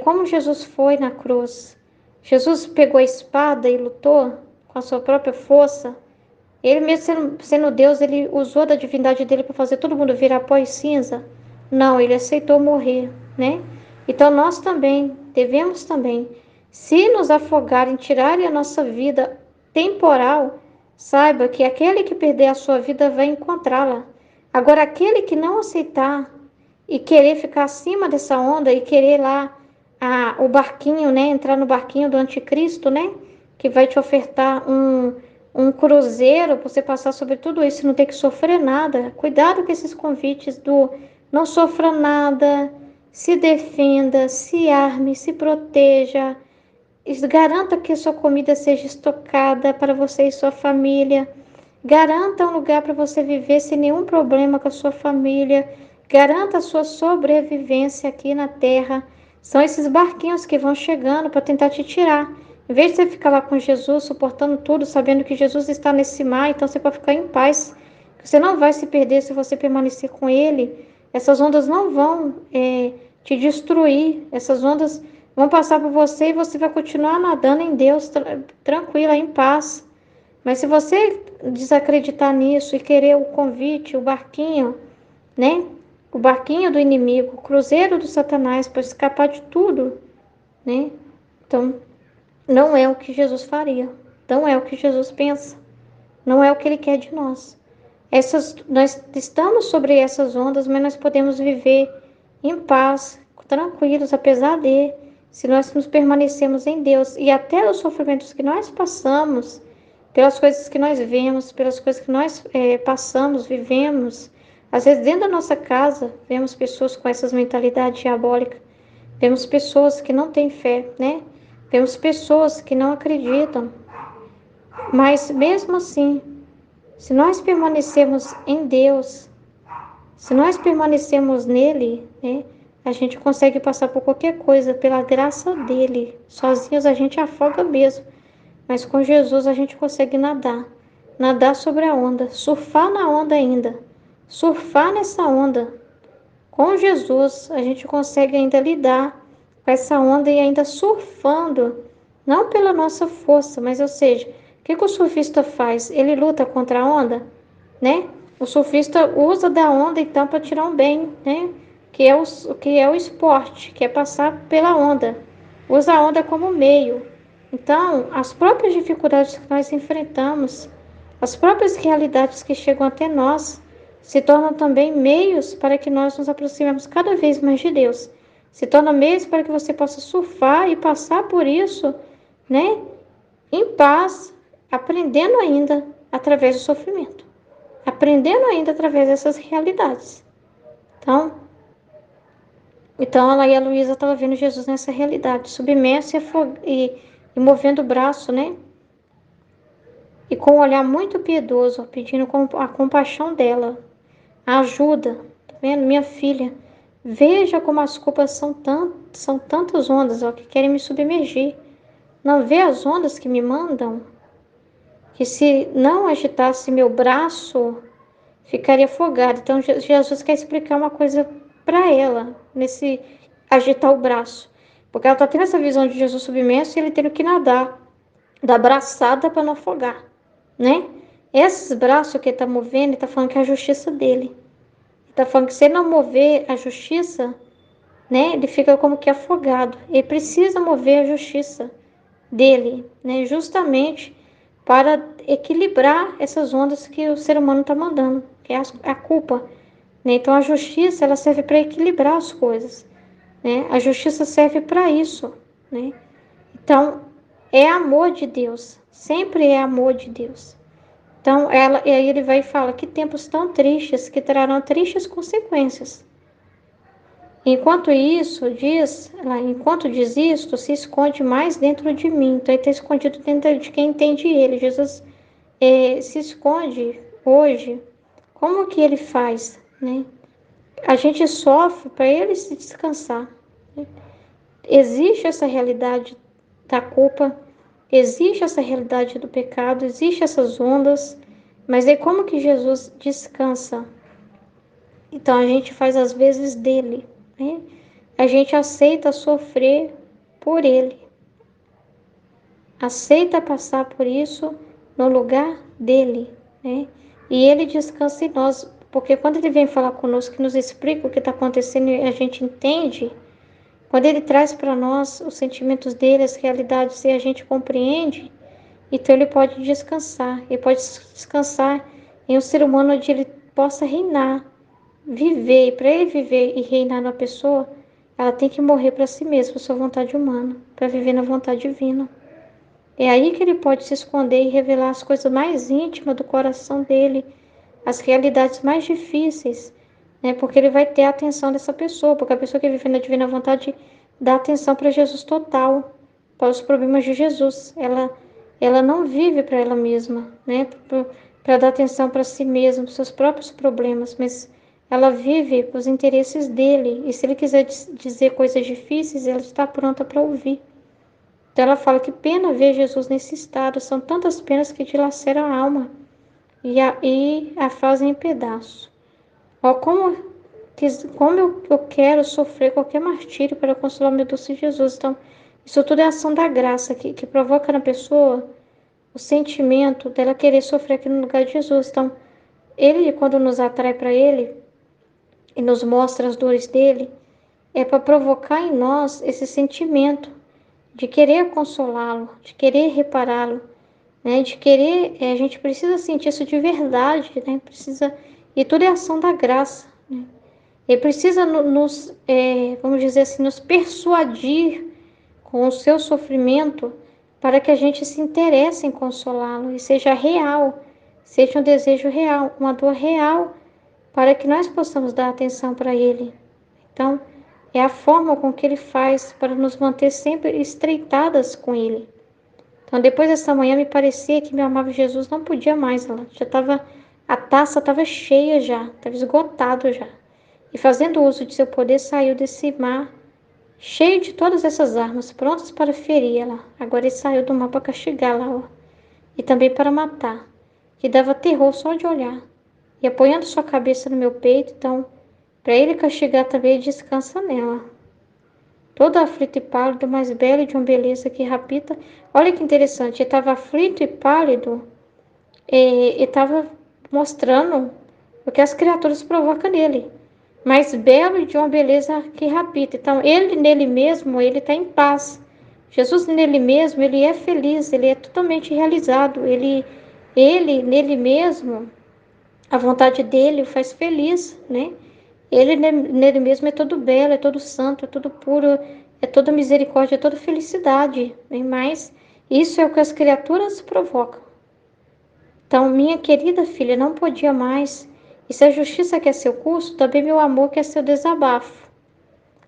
como Jesus foi na cruz, Jesus pegou a espada e lutou com a sua própria força. Ele mesmo sendo Deus, ele usou da divindade dele para fazer todo mundo virar pó e cinza? Não, ele aceitou morrer, né? Então nós também devemos também, se nos afogarem, tirarem a nossa vida temporal, saiba que aquele que perder a sua vida vai encontrá-la. Agora, aquele que não aceitar e querer ficar acima dessa onda e querer lá o barquinho, né? Entrar no barquinho do anticristo, né? Que vai te ofertar um cruzeiro para você passar sobre tudo isso e não ter que sofrer nada. Cuidado com esses convites do não sofra nada, se defenda, se arme, se proteja, garanta que sua comida seja estocada para você e sua família, garanta um lugar para você viver sem nenhum problema com a sua família, garanta a sua sobrevivência aqui na Terra. São esses barquinhos que vão chegando para tentar te tirar. Em vez de você ficar lá com Jesus, suportando tudo, sabendo que Jesus está nesse mar, então você pode ficar em paz. Você não vai se perder se você permanecer com Ele. Essas ondas não vão te destruir. Essas ondas vão passar por você e você vai continuar nadando em Deus, tranquila, em paz. Mas se você desacreditar nisso e querer o convite, o barquinho, né? O barquinho do inimigo, o cruzeiro do Satanás para escapar de tudo, né? Então, não é o que Jesus faria, não é o que Jesus pensa, não é o que Ele quer de nós. Nós estamos sobre essas ondas, mas nós podemos viver em paz, tranquilos, apesar se nós nos permanecemos em Deus. E até os sofrimentos que nós passamos, pelas coisas que nós vemos, pelas coisas que nós passamos, vivemos. Às vezes, dentro da nossa casa, vemos pessoas com essas mentalidades diabólicas. Vemos pessoas que não têm fé, né? Vemos pessoas que não acreditam. Mas, mesmo assim, Se nós permanecermos em Deus, se nós permanecermos nele, né, a gente consegue passar por qualquer coisa pela graça dele. Sozinhos a gente afoga mesmo, mas com Jesus a gente consegue nadar. Nadar sobre a onda, surfar na onda ainda. Surfar nessa onda. Com Jesus a gente consegue ainda lidar com essa onda e ainda surfando, não pela nossa força, mas ou seja, o que o surfista faz? Ele luta contra a onda, né? O surfista usa da onda então para tirar um bem, né? Que é o esporte, que é passar pela onda. Usa a onda como meio. Então, as próprias dificuldades que nós enfrentamos, as próprias realidades que chegam até nós, se tornam também meios para que nós nos aproximemos cada vez mais de Deus. Se torna meios para que você possa surfar e passar por isso, né? Em paz, aprendendo ainda através do sofrimento, aprendendo ainda através dessas realidades. Então ela e a Luísa estavam vendo Jesus nessa realidade, submerso e movendo o braço, né? E com um olhar muito piedoso, pedindo a compaixão dela, a ajuda. Tá vendo? Minha filha, veja como as culpas são tantas ondas, ó, que querem me submergir. Não vê as ondas que me mandam? Que se não agitasse meu braço, ficaria afogada. Então Jesus quer explicar uma coisa para ela, nesse agitar o braço. Porque ela está tendo essa visão de Jesus submerso e ele tendo que nadar, dar braçada para não afogar, né? Esses braços que ele está movendo, ele está falando que é a justiça dele. Ele está falando que se ele não mover a justiça, né, ele fica como que afogado. Ele precisa mover a justiça dele, né, justamente para equilibrar essas ondas que o ser humano está mandando, que é a culpa. Né? Então, a justiça ela serve para equilibrar as coisas. Né? A justiça serve para isso. Né? Então, é amor de Deus. Sempre é amor de Deus. Então, e aí ele vai e fala que tempos tão tristes que trarão tristes consequências. Enquanto diz isto, se esconde mais dentro de mim. Então, ele está escondido dentro de quem entende ele. Jesus se esconde hoje. Como que ele faz, né? A gente sofre para ele se descansar. Né? Existe essa realidade da culpa, existe essa realidade do pecado, existe essas ondas, mas aí como que Jesus descansa? Então a gente faz as vezes dele, né? A gente aceita sofrer por ele, aceita passar por isso no lugar dele, né? E ele descansa em nós, porque quando ele vem falar conosco, que nos explica o que está acontecendo e a gente entende, quando ele traz para nós os sentimentos dele, as realidades, e a gente compreende, então ele pode descansar. Ele pode descansar em um ser humano onde ele possa reinar, viver. E para ele viver e reinar na pessoa, ela tem que morrer para si mesma, sua vontade humana, para viver na vontade divina. É aí que ele pode se esconder e revelar as coisas mais íntimas do coração dele, as realidades mais difíceis, né? Porque ele vai ter a atenção dessa pessoa, porque a pessoa que vive na divina vontade dá atenção para Jesus total, para os problemas de Jesus. Ela não vive para ela mesma, né? Para dar atenção para si mesma, para os seus próprios problemas, mas ela vive para os interesses dele. E se ele quiser dizer coisas difíceis, ela está pronta para ouvir. Então ela fala que pena ver Jesus nesse estado, são tantas penas que dilaceram a alma e a fazem em pedaços. Ó, como eu quero sofrer qualquer martírio para consolar meu doce Jesus. Então, isso tudo é ação da graça que provoca na pessoa o sentimento dela querer sofrer aqui no lugar de Jesus. Então, ele, quando nos atrai para ele e nos mostra as dores dele, é para provocar em nós esse sentimento de querer consolá-lo, de querer repará-lo, né? De querer, a gente precisa sentir isso de verdade, né? Precisa, e tudo é ação da graça, né? Ele precisa vamos dizer assim, nos persuadir com o seu sofrimento para que a gente se interesse em consolá-lo e seja real, seja um desejo real, uma dor real, para que nós possamos dar atenção para ele. Então, é a forma com que ele faz para nos manter sempre estreitadas com ele. Então, depois dessa manhã, me parecia que meu amado Jesus não podia mais. A taça estava cheia já, estava esgotado já. E fazendo uso de seu poder, saiu desse mar, cheio de todas essas armas, prontas para ferir ela. Agora ele saiu do mar para castigá-la, ó, e também para matar, que dava terror só de olhar. E apoiando sua cabeça no meu peito, então, para ele castigar também, ele descansa nela. Todo aflito e pálido, mais belo e de uma beleza que rapita. Olha que interessante, ele estava aflito e pálido, e estava mostrando o que as criaturas provocam nele. Mais belo e de uma beleza que rapita. Então, ele nele mesmo, ele está em paz. Jesus nele mesmo, ele é feliz, ele é totalmente realizado. Ele nele mesmo, a vontade dele o faz feliz, né? Ele nele mesmo é todo belo, é todo santo, é todo puro, é toda misericórdia, é toda felicidade, né? Mas isso é o que as criaturas provocam. Então, minha querida filha, não podia mais. E se a justiça quer seu curso, também meu amor quer seu desabafo.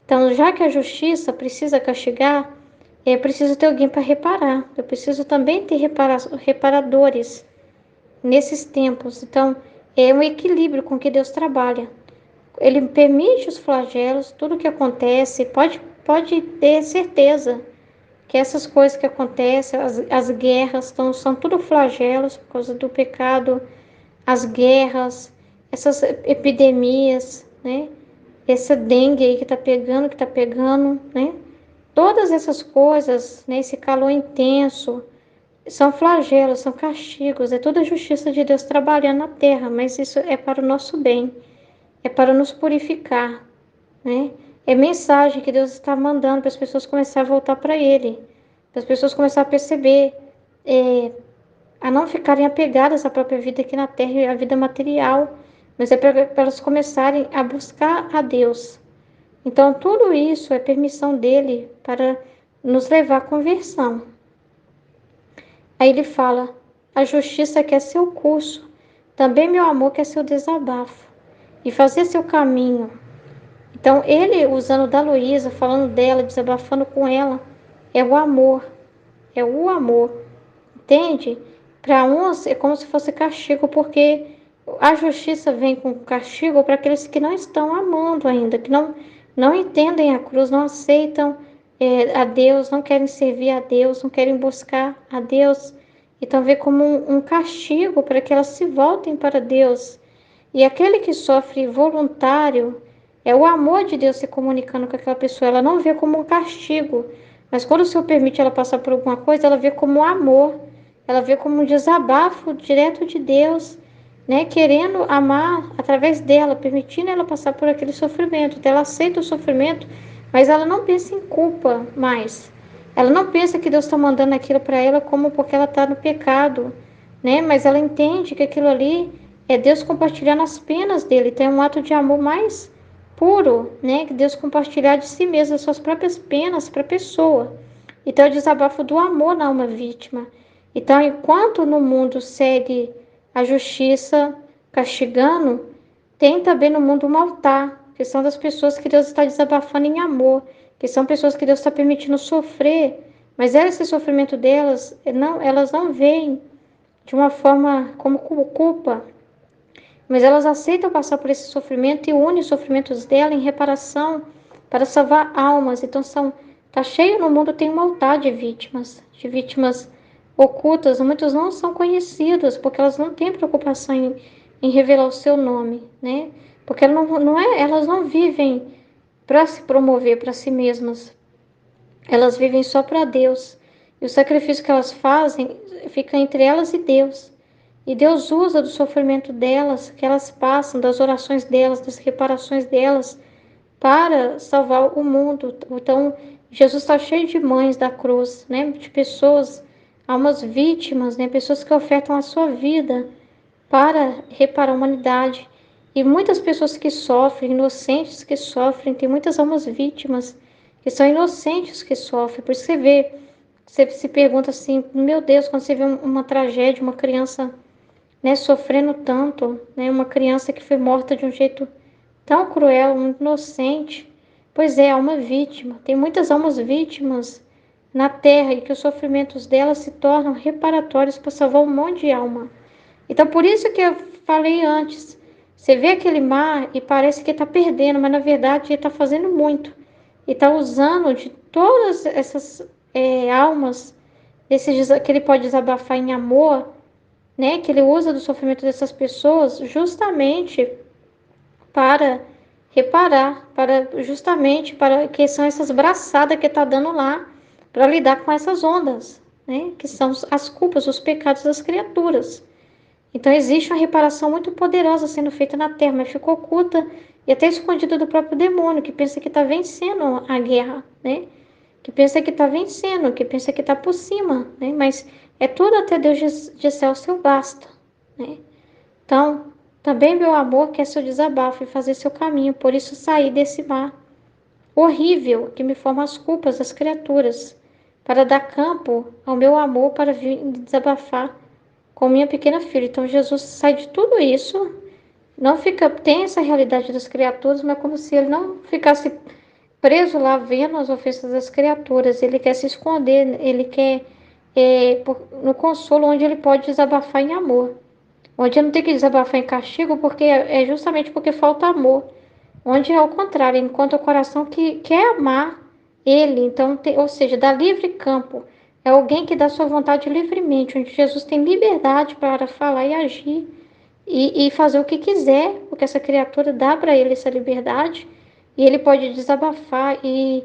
Então, já que a justiça precisa castigar, é preciso ter alguém para reparar. Eu preciso também ter reparadores nesses tempos. Então, é um equilíbrio com que Deus trabalha. Ele permite os flagelos, tudo que acontece, pode ter certeza que essas coisas que acontecem, as guerras, são tudo flagelos por causa do pecado, as guerras, essas epidemias, né? Essa dengue aí que tá pegando, né? Todas essas coisas, né? Esse calor intenso, são flagelos, são castigos, é toda a justiça de Deus trabalhando na terra, mas isso é para o nosso bem, é para nos purificar, né? É mensagem que Deus está mandando para as pessoas começarem a voltar para Ele, para as pessoas começarem a perceber, a não ficarem apegadas à própria vida aqui na terra e à vida material, mas é para elas começarem a buscar a Deus. Então, tudo isso é permissão dele para nos levar à conversão. Aí ele fala, a justiça quer seu curso, também meu amor quer seu desabafo, e fazer seu caminho. Então, ele usando da Luísa, falando dela, desabafando com ela, é o amor, entende? Para uns é como se fosse castigo, porque a justiça vem com castigo para aqueles que não estão amando ainda, que não entendem a cruz, não aceitam a Deus, não querem servir a Deus, não querem buscar a Deus. Então vê como um castigo para que elas se voltem para Deus. E aquele que sofre voluntário, é o amor de Deus se comunicando com aquela pessoa. Ela não vê como um castigo, mas quando o Senhor permite ela passar por alguma coisa, ela vê como um amor. Ela vê como um desabafo direto de Deus, né? Querendo amar através dela, permitindo ela passar por aquele sofrimento. Então, ela aceita o sofrimento, mas ela não pensa em culpa mais. Ela não pensa que Deus está mandando aquilo para ela como porque ela está no pecado, né? Mas ela entende que aquilo ali é Deus compartilhando as penas dele. Então, é um ato de amor mais puro, né? Que Deus compartilhar de si mesmo as suas próprias penas para a pessoa. Então, é o desabafo do amor na alma vítima. Então, enquanto no mundo segue a justiça castigando, tem também no mundo um altar, que são das pessoas que Deus está desabafando em amor, que são pessoas que Deus está permitindo sofrer, mas esse sofrimento delas, elas não veem de uma forma como culpa, mas elas aceitam passar por esse sofrimento e unem os sofrimentos dela em reparação para salvar almas. Então, tá cheio no mundo, tem um altar de vítimas ocultas, muitos não são conhecidas, porque elas não têm preocupação em revelar o seu nome, né? Porque elas não vivem para se promover para si mesmas, elas vivem só para Deus. E o sacrifício que elas fazem fica entre elas e Deus. E Deus usa do sofrimento delas, que elas passam, das orações delas, das reparações delas, para salvar o mundo. Então, Jesus está cheio de mães da cruz, né? De pessoas, almas vítimas, né? Pessoas que ofertam a sua vida para reparar a humanidade. E muitas pessoas que sofrem, inocentes que sofrem, tem muitas almas vítimas que são inocentes que sofrem. Por isso você se pergunta assim, meu Deus, quando você vê uma tragédia, uma criança, né, sofrendo tanto, né, uma criança que foi morta de um jeito tão cruel, muito inocente. Pois é, alma vítima. Tem muitas almas vítimas na terra e que os sofrimentos dela se tornam reparatórios para salvar um monte de alma. Então, por isso que eu falei antes, você vê aquele mar e parece que está perdendo, mas na verdade ele está fazendo muito. E está usando de todas essas almas, que ele pode desabafar em amor, né? Que ele usa do sofrimento dessas pessoas justamente para reparar, justamente para que são essas braçadas que está dando lá para lidar com essas ondas, né? Que são as culpas, os pecados das criaturas. Então existe uma reparação muito poderosa sendo feita na Terra, mas ficou oculta e até escondida do próprio demônio, que pensa que está vencendo a guerra, né? Que pensa que está vencendo, que pensa que está por cima, né? Mas é tudo até Deus disser o seu basta, né? Então, também meu amor quer seu desabafo e fazer seu caminho, por isso saí desse mar horrível que me forma as culpas das criaturas, para dar campo ao meu amor para vir desabafar com minha pequena filha. Então Jesus sai de tudo isso, não fica, tem essa realidade das criaturas, mas como se ele não ficasse preso lá vendo as ofensas das criaturas. Ele quer se esconder, ele quer no consolo onde ele pode desabafar em amor. Onde ele não tem que desabafar em castigo, porque é justamente porque falta amor. Onde é o contrário, ele encontra o coração que quer amar ele, então, ou seja, dá livre campo. É alguém que dá sua vontade livremente, onde Jesus tem liberdade para falar e agir e fazer o que quiser, porque essa criatura dá para ele essa liberdade e ele pode desabafar e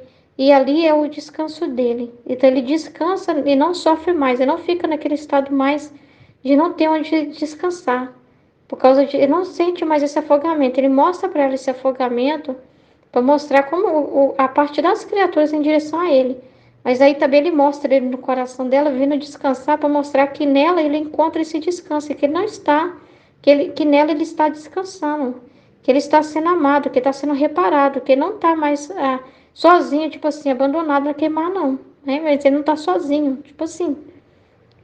ali é o descanso dele. Então ele descansa e não sofre mais, ele não fica naquele estado mais de não ter onde descansar. Por causa de, ele não sente mais esse afogamento. Ele mostra para ela esse afogamento para mostrar como a parte das criaturas em direção a ele. Mas aí também ele mostra ele no coração dela, vindo descansar, para mostrar que nela ele encontra esse descanso, que ele não está, que nela ele está descansando, que ele está sendo amado, que está sendo reparado, que ele não está mais sozinho, tipo assim, abandonado na queimar, não. Né? Mas ele não está sozinho, tipo assim.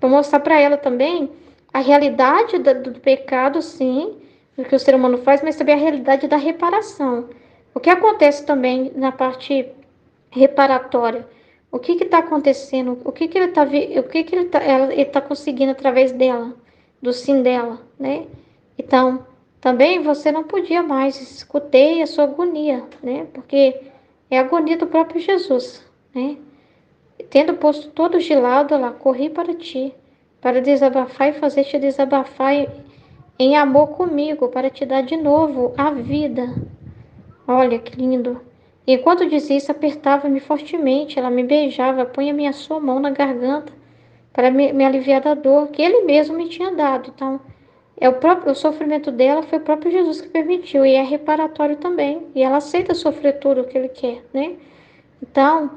Para mostrar para ela também a realidade do pecado, sim, do que o ser humano faz, mas também a realidade da reparação. O que acontece também na parte reparatória? O que está acontecendo? O que ele está ele tá conseguindo através dela, do sim dela, né? Então, também você não podia mais, escutei a sua agonia, né? Porque é a agonia do próprio Jesus, né? Tendo posto todos de lado, lá, corri para ti, para desabafar e fazer-te desabafar em amor comigo, para te dar de novo a vida. Olha que lindo. E enquanto dizia isso, apertava-me fortemente, ela me beijava, punha-me a sua mão na garganta, para me aliviar da dor que ele mesmo me tinha dado. Então, o sofrimento dela foi o próprio Jesus que permitiu, e é reparatório também. E ela aceita sofrer tudo o que ele quer, né? Então,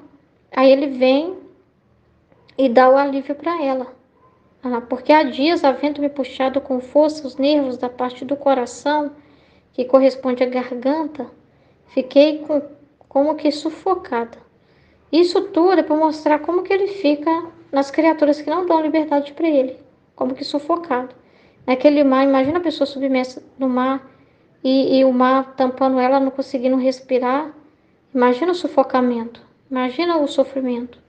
aí ele vem e dá o alívio para ela. Porque há dias, havendo me puxado com força os nervos da parte do coração, que corresponde à garganta, fiquei como que sufocada. Isso tudo é para mostrar como que ele fica nas criaturas que não dão liberdade para ele, como que sufocado. Naquele mar, imagina a pessoa submersa no mar e o mar tampando ela, não conseguindo respirar. Imagina o sufocamento, imagina o sofrimento.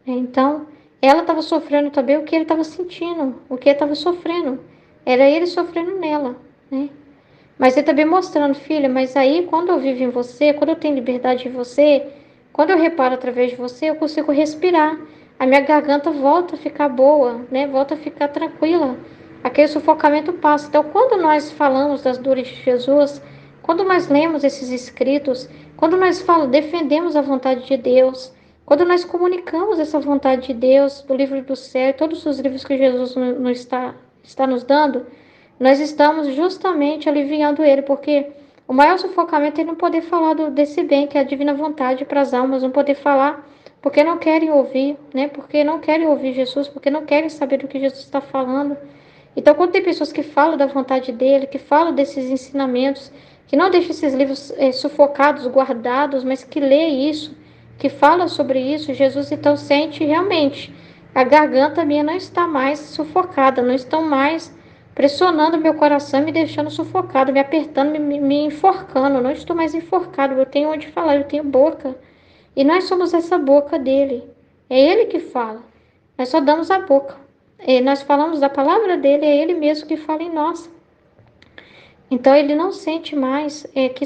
Então, ela estava sofrendo também o que ele estava sentindo, o que ele estava sofrendo. Era ele sofrendo nela, né? Mas ele também mostrando, filha, mas aí quando eu vivo em você, quando eu tenho liberdade em você, quando eu reparo através de você, eu consigo respirar. A minha garganta volta a ficar boa, né? Volta a ficar tranquila. Aquele sufocamento passa. Então, quando nós falamos das dores de Jesus, quando nós lemos esses escritos, quando nós defendemos a vontade de Deus, quando nós comunicamos essa vontade de Deus, do livro do céu, todos os livros que Jesus está nos dando, nós estamos justamente aliviando ele, porque o maior sufocamento é não poder falar desse bem, que é a divina vontade para as almas, não poder falar porque não querem ouvir, né? Porque não querem ouvir Jesus, porque não querem saber do que Jesus está falando. Então, quando tem pessoas que falam da vontade dele, que falam desses ensinamentos, que não deixam esses livros sufocados, guardados, mas que lê isso, que fala sobre isso, Jesus então sente realmente, a garganta minha não está mais sufocada, não estão mais pressionando meu coração, me deixando sufocado, me apertando, me enforcando. Eu não estou mais enforcado, eu tenho onde falar, eu tenho boca. E nós somos essa boca dele. É Ele que fala. Nós só damos a boca. Nós falamos da palavra dele, é Ele mesmo que fala em nós. Então ele não sente mais que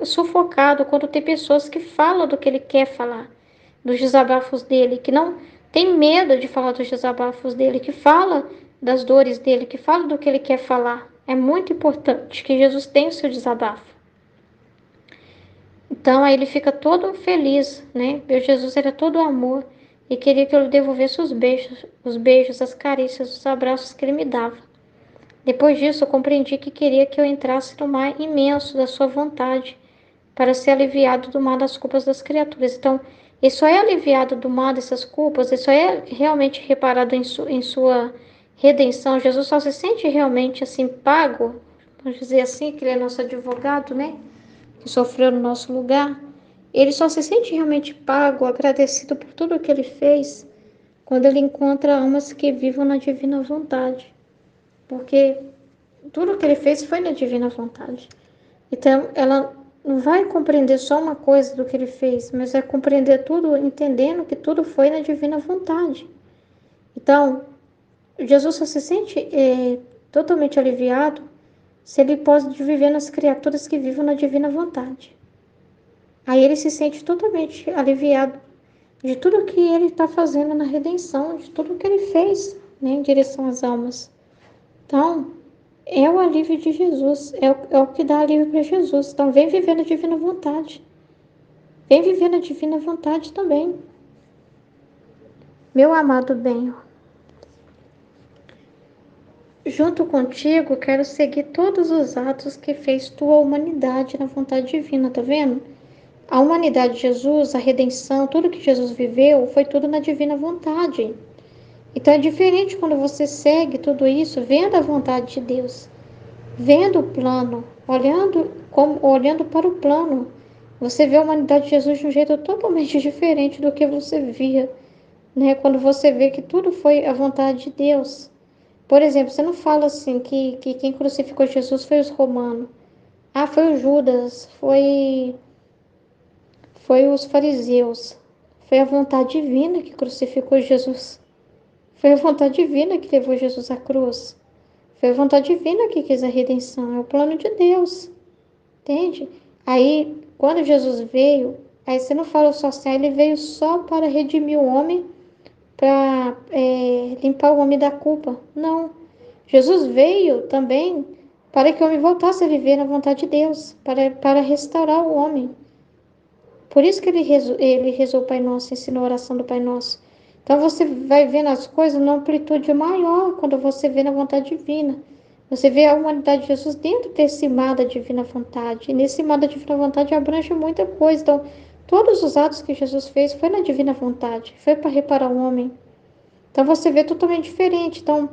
sufocado quando tem pessoas que falam do que ele quer falar, dos desabafos dele, que não tem medo de falar dos desabafos dele, que fala das dores dele, que fala do que ele quer falar. É muito importante que Jesus tenha o seu desabafo. Então aí ele fica todo feliz, né? Meu Jesus era todo amor e queria que eu lhe devolvesse os beijos, as carícias, os abraços que ele me dava. Depois disso, eu compreendi que queria que eu entrasse no mar imenso da sua vontade, para ser aliviado do mal das culpas das criaturas. Então, ele só é aliviado do mal dessas culpas, ele só é realmente reparado em sua redenção. Jesus só se sente realmente assim pago, vamos dizer assim, que ele é nosso advogado, né? Que sofreu no nosso lugar. Ele só se sente realmente pago, agradecido por tudo que ele fez, quando ele encontra almas que vivam na divina vontade. Porque tudo que ele fez foi na divina vontade. Então, ela não vai compreender só uma coisa do que ele fez, mas vai compreender tudo, entendendo que tudo foi na divina vontade. Então, Jesus só se sente totalmente aliviado se ele pode viver nas criaturas que vivem na divina vontade. Aí ele se sente totalmente aliviado de tudo que ele está fazendo na redenção, de tudo que ele fez, né, em direção às almas. Então, é o alívio de Jesus, é o que dá alívio para Jesus. Então, vem viver na divina vontade. Vem viver na divina vontade também. Meu amado bem, junto contigo, quero seguir todos os atos que fez tua humanidade na vontade divina, tá vendo? A humanidade de Jesus, a redenção, tudo que Jesus viveu, foi tudo na divina vontade. Então, é diferente quando você segue tudo isso, vendo a vontade de Deus, vendo o plano, olhando para o plano. Você vê a humanidade de Jesus de um jeito totalmente diferente do que você via, né? Quando você vê que tudo foi a vontade de Deus. Por exemplo, você não fala assim que quem crucificou Jesus foi os romanos. Ah, foi o Judas, foi os fariseus. Foi a vontade divina que crucificou Jesus. Foi a vontade divina que levou Jesus à cruz. Foi a vontade divina que quis a redenção. É o plano de Deus. Entende? Aí, quando Jesus veio, aí você não fala só assim, ele veio só para redimir o homem, para limpar o homem da culpa. Não. Jesus veio também para que o homem voltasse a viver na vontade de Deus, para restaurar o homem. Por isso que ele rezou o Pai Nosso, ensinou a oração do Pai Nosso. Então você vai vendo as coisas numa amplitude maior quando você vê na vontade divina. Você vê a humanidade de Jesus dentro desse mar da divina vontade. E nesse mar da divina vontade abrange muita coisa. Então, todos os atos que Jesus fez foi na divina vontade. Foi para reparar o homem. Então, você vê totalmente diferente. Então,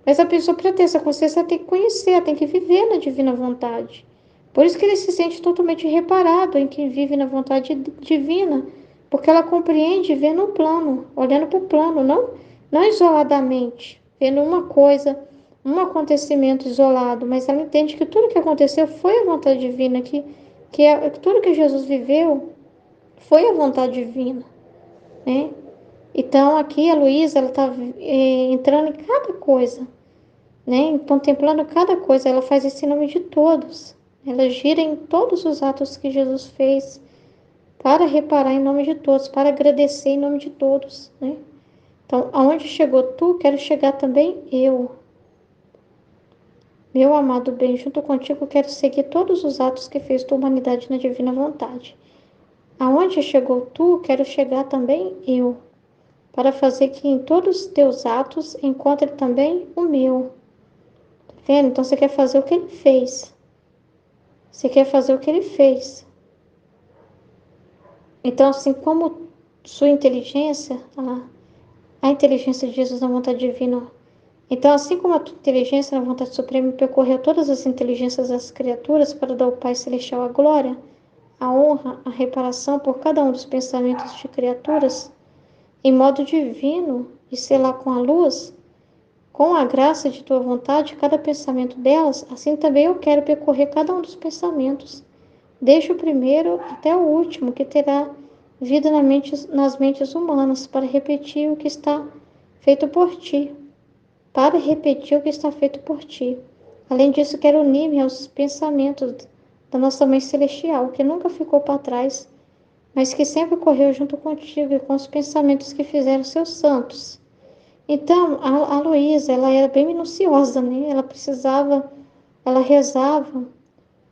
mas a pessoa, para ter essa consciência, ela tem que conhecer, ela tem que viver na divina vontade. Por isso que ele se sente totalmente reparado em quem vive na vontade divina. Porque ela compreende vendo um plano, olhando para o plano, não isoladamente, vendo uma coisa, um acontecimento isolado, mas ela entende que tudo que aconteceu foi a vontade divina, que tudo que Jesus viveu foi a vontade divina, né? Então, aqui a Luísa, ela está entrando em cada coisa, né? Contemplando cada coisa, ela faz isso em nome de todos. Ela gira em todos os atos que Jesus fez para reparar em nome de todos, para agradecer em nome de todos, né? Então, aonde chegou tu, quero chegar também eu. Meu amado bem, junto contigo quero seguir todos os atos que fez tua humanidade na divina vontade. Aonde chegou tu, quero chegar também eu, para fazer que em todos os teus atos encontre também o meu. Tá vendo? Então você quer fazer o que ele fez. Você quer fazer o que ele fez. Então, assim como sua inteligência, a inteligência de Jesus na vontade divina. Então, assim como a tua inteligência na vontade suprema percorreu todas as inteligências das criaturas para dar ao Pai Celestial a glória, a honra, a reparação por cada um dos pensamentos de criaturas, em modo divino e selar com a luz, com a graça de tua vontade, cada pensamento delas, assim também eu quero percorrer cada um dos pensamentos, desde o primeiro até o último, que terá vida nas mentes humanas, para repetir o que está feito por ti. Para repetir o que está feito por ti. Além disso, quero unir-me aos pensamentos da nossa Mãe Celestial, que nunca ficou para trás, mas que sempre correu junto contigo e com os pensamentos que fizeram seus santos. Então, a Luísa, ela era bem minuciosa, né? Ela rezava,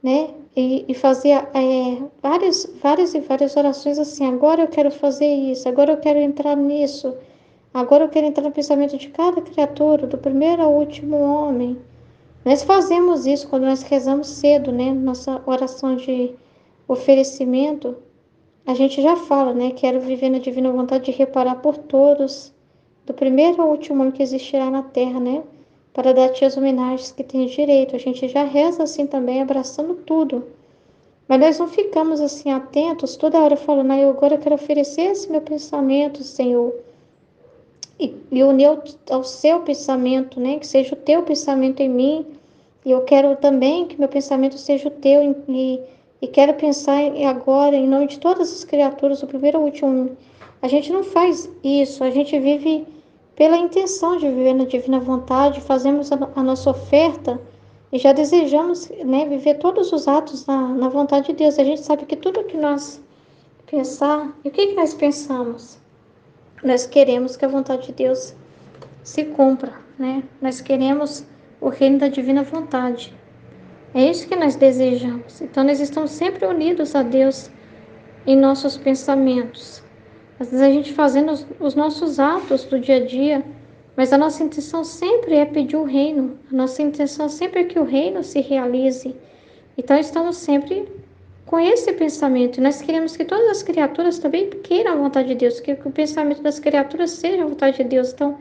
né? E fazia várias orações assim. Agora eu quero fazer isso, agora eu quero entrar nisso, agora eu quero entrar no pensamento de cada criatura, do primeiro ao último homem. Nós fazemos isso quando nós rezamos cedo, né? Nossa oração de oferecimento, a gente já fala, né? Quero viver na divina vontade de reparar por todos, do primeiro ao último homem que existirá na terra, né? Para dar-te as homenagens que tens direito. A gente já reza assim também, abraçando tudo. Mas nós não ficamos assim atentos, toda hora falando, eu agora quero oferecer esse meu pensamento, Senhor, e unir ao seu pensamento, né? Que seja o teu pensamento em mim, e eu quero também que meu pensamento seja o teu, e quero pensar agora em nome de todas as criaturas, o primeiro ao último. A gente não faz isso, a gente vive pela intenção de viver na divina vontade, fazemos a nossa oferta e já desejamos, né, viver todos os atos na vontade de Deus. A gente sabe que tudo que nós pensar, e o que nós pensamos? Nós queremos que a vontade de Deus se cumpra, né? Nós queremos o reino da divina vontade. É isso que nós desejamos. Então, nós estamos sempre unidos a Deus em nossos pensamentos. Às vezes a gente fazendo os nossos atos do dia a dia, mas a nossa intenção sempre é pedir o reino. A nossa intenção sempre é que o reino se realize. Então, estamos sempre com esse pensamento. Nós queremos que todas as criaturas também queiram a vontade de Deus, que o pensamento das criaturas seja a vontade de Deus. Então,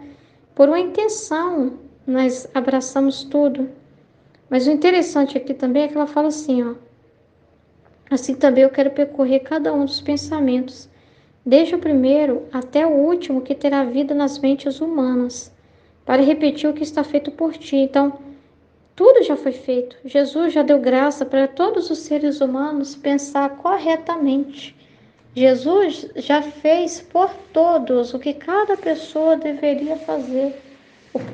por uma intenção, nós abraçamos tudo. Mas o interessante aqui também é que ela fala assim, ó. Assim também eu quero percorrer cada um dos pensamentos, desde o primeiro até o último que terá vida nas mentes humanas, para repetir o que está feito por ti. Então, tudo já foi feito. Jesus já deu graça para todos os seres humanos pensar corretamente. Jesus já fez por todos o que cada pessoa deveria fazer.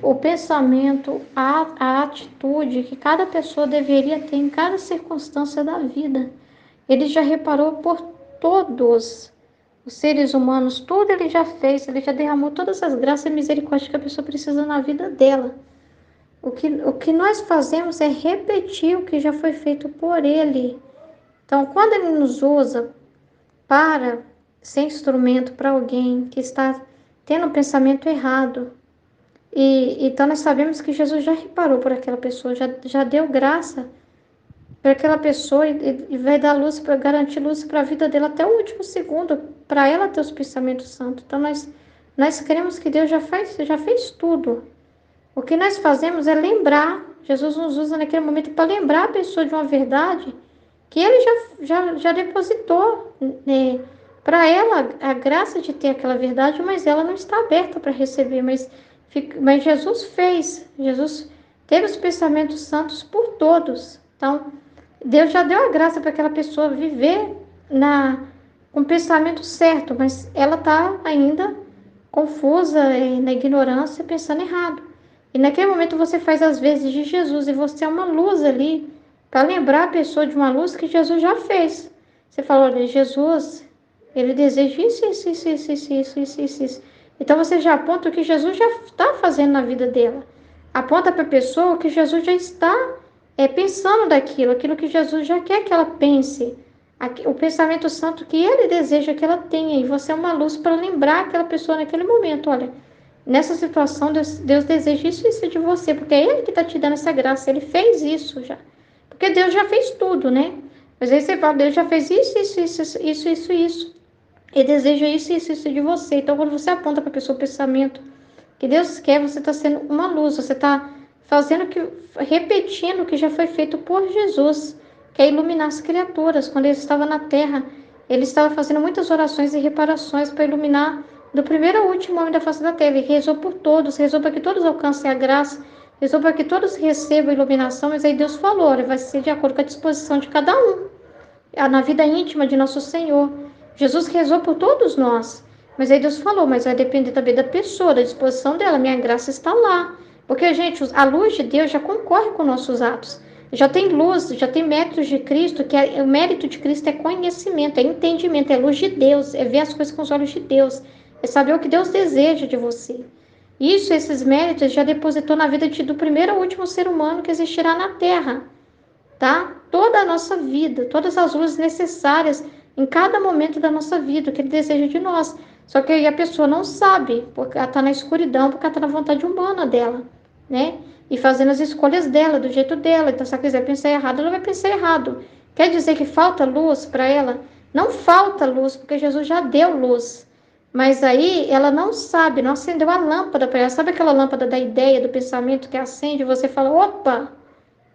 O pensamento, a atitude que cada pessoa deveria ter em cada circunstância da vida. Ele já reparou por todos os seres humanos, tudo ele já fez, ele já derramou todas as graças e misericórdias que a pessoa precisa na vida dela. O que nós fazemos é repetir o que já foi feito por ele. Então, quando ele nos usa para ser instrumento para alguém que está tendo um pensamento errado, então nós sabemos que Jesus já reparou por aquela pessoa, já deu graça para aquela pessoa e vai dar luz, para garantir luz para a vida dela até o último segundo, para ela ter os pensamentos santos. Então nós cremos que Deus já fez tudo. O que nós fazemos é lembrar, Jesus nos usa naquele momento para lembrar a pessoa de uma verdade que ele já depositou, né, para ela a graça de ter aquela verdade, mas ela não está aberta para receber. Mas Jesus teve os pensamentos santos por todos. Então, Deus já deu a graça para aquela pessoa viver com o pensamento certo, mas ela está ainda confusa, na ignorância, pensando errado. E naquele momento você faz as vezes de Jesus e você é uma luz ali para lembrar a pessoa de uma luz que Jesus já fez. Você fala, olha, Jesus, ele deseja isso. Então você já aponta o que Jesus já está fazendo na vida dela. Aponta para a pessoa o que Jesus já está pensando aquilo que Jesus já quer que ela pense. O pensamento santo que ele deseja que ela tenha. E você é uma luz para lembrar aquela pessoa naquele momento, olha, nessa situação Deus deseja isso de você, porque é ele que está te dando essa graça, ele fez isso já. Porque Deus já fez tudo, né? Mas aí você fala, Deus já fez isso. Ele deseja isso de você. Então, quando você aponta para a pessoa o pensamento que Deus quer, você está sendo uma luz. Você está repetindo o que já foi feito por Jesus, que é iluminar as criaturas. Quando ele estava na terra, ele estava fazendo muitas orações e reparações para iluminar do primeiro ao último homem da face da terra. Ele rezou por todos, rezou para que todos alcancem a graça, rezou para que todos recebam a iluminação, mas aí Deus falou, olha, vai ser de acordo com a disposição de cada um, na vida íntima de nosso Senhor. Jesus rezou por todos nós. Mas aí Deus falou, mas vai depender também da pessoa, da disposição dela. Minha graça está lá. Porque, gente, a luz de Deus já concorre com nossos atos. Já tem luz, já tem méritos de Cristo, o mérito de Cristo é conhecimento, é entendimento, é luz de Deus, é ver as coisas com os olhos de Deus, é saber o que Deus deseja de você. Isso, esses méritos, já depositou na vida do primeiro ao último ser humano que existirá na Terra, tá? Toda a nossa vida, todas as luzes necessárias em cada momento da nossa vida, o que Ele deseja de nós. Só que aí a pessoa não sabe, porque ela está na escuridão, porque ela está na vontade humana dela, né? E fazendo as escolhas dela, do jeito dela. Então, se ela quiser pensar errado, ela vai pensar errado. Quer dizer que falta luz para ela? Não falta luz, porque Jesus já deu luz. Mas aí ela não sabe, não acendeu a lâmpada para ela. Sabe aquela lâmpada da ideia, do pensamento que acende e você fala, opa,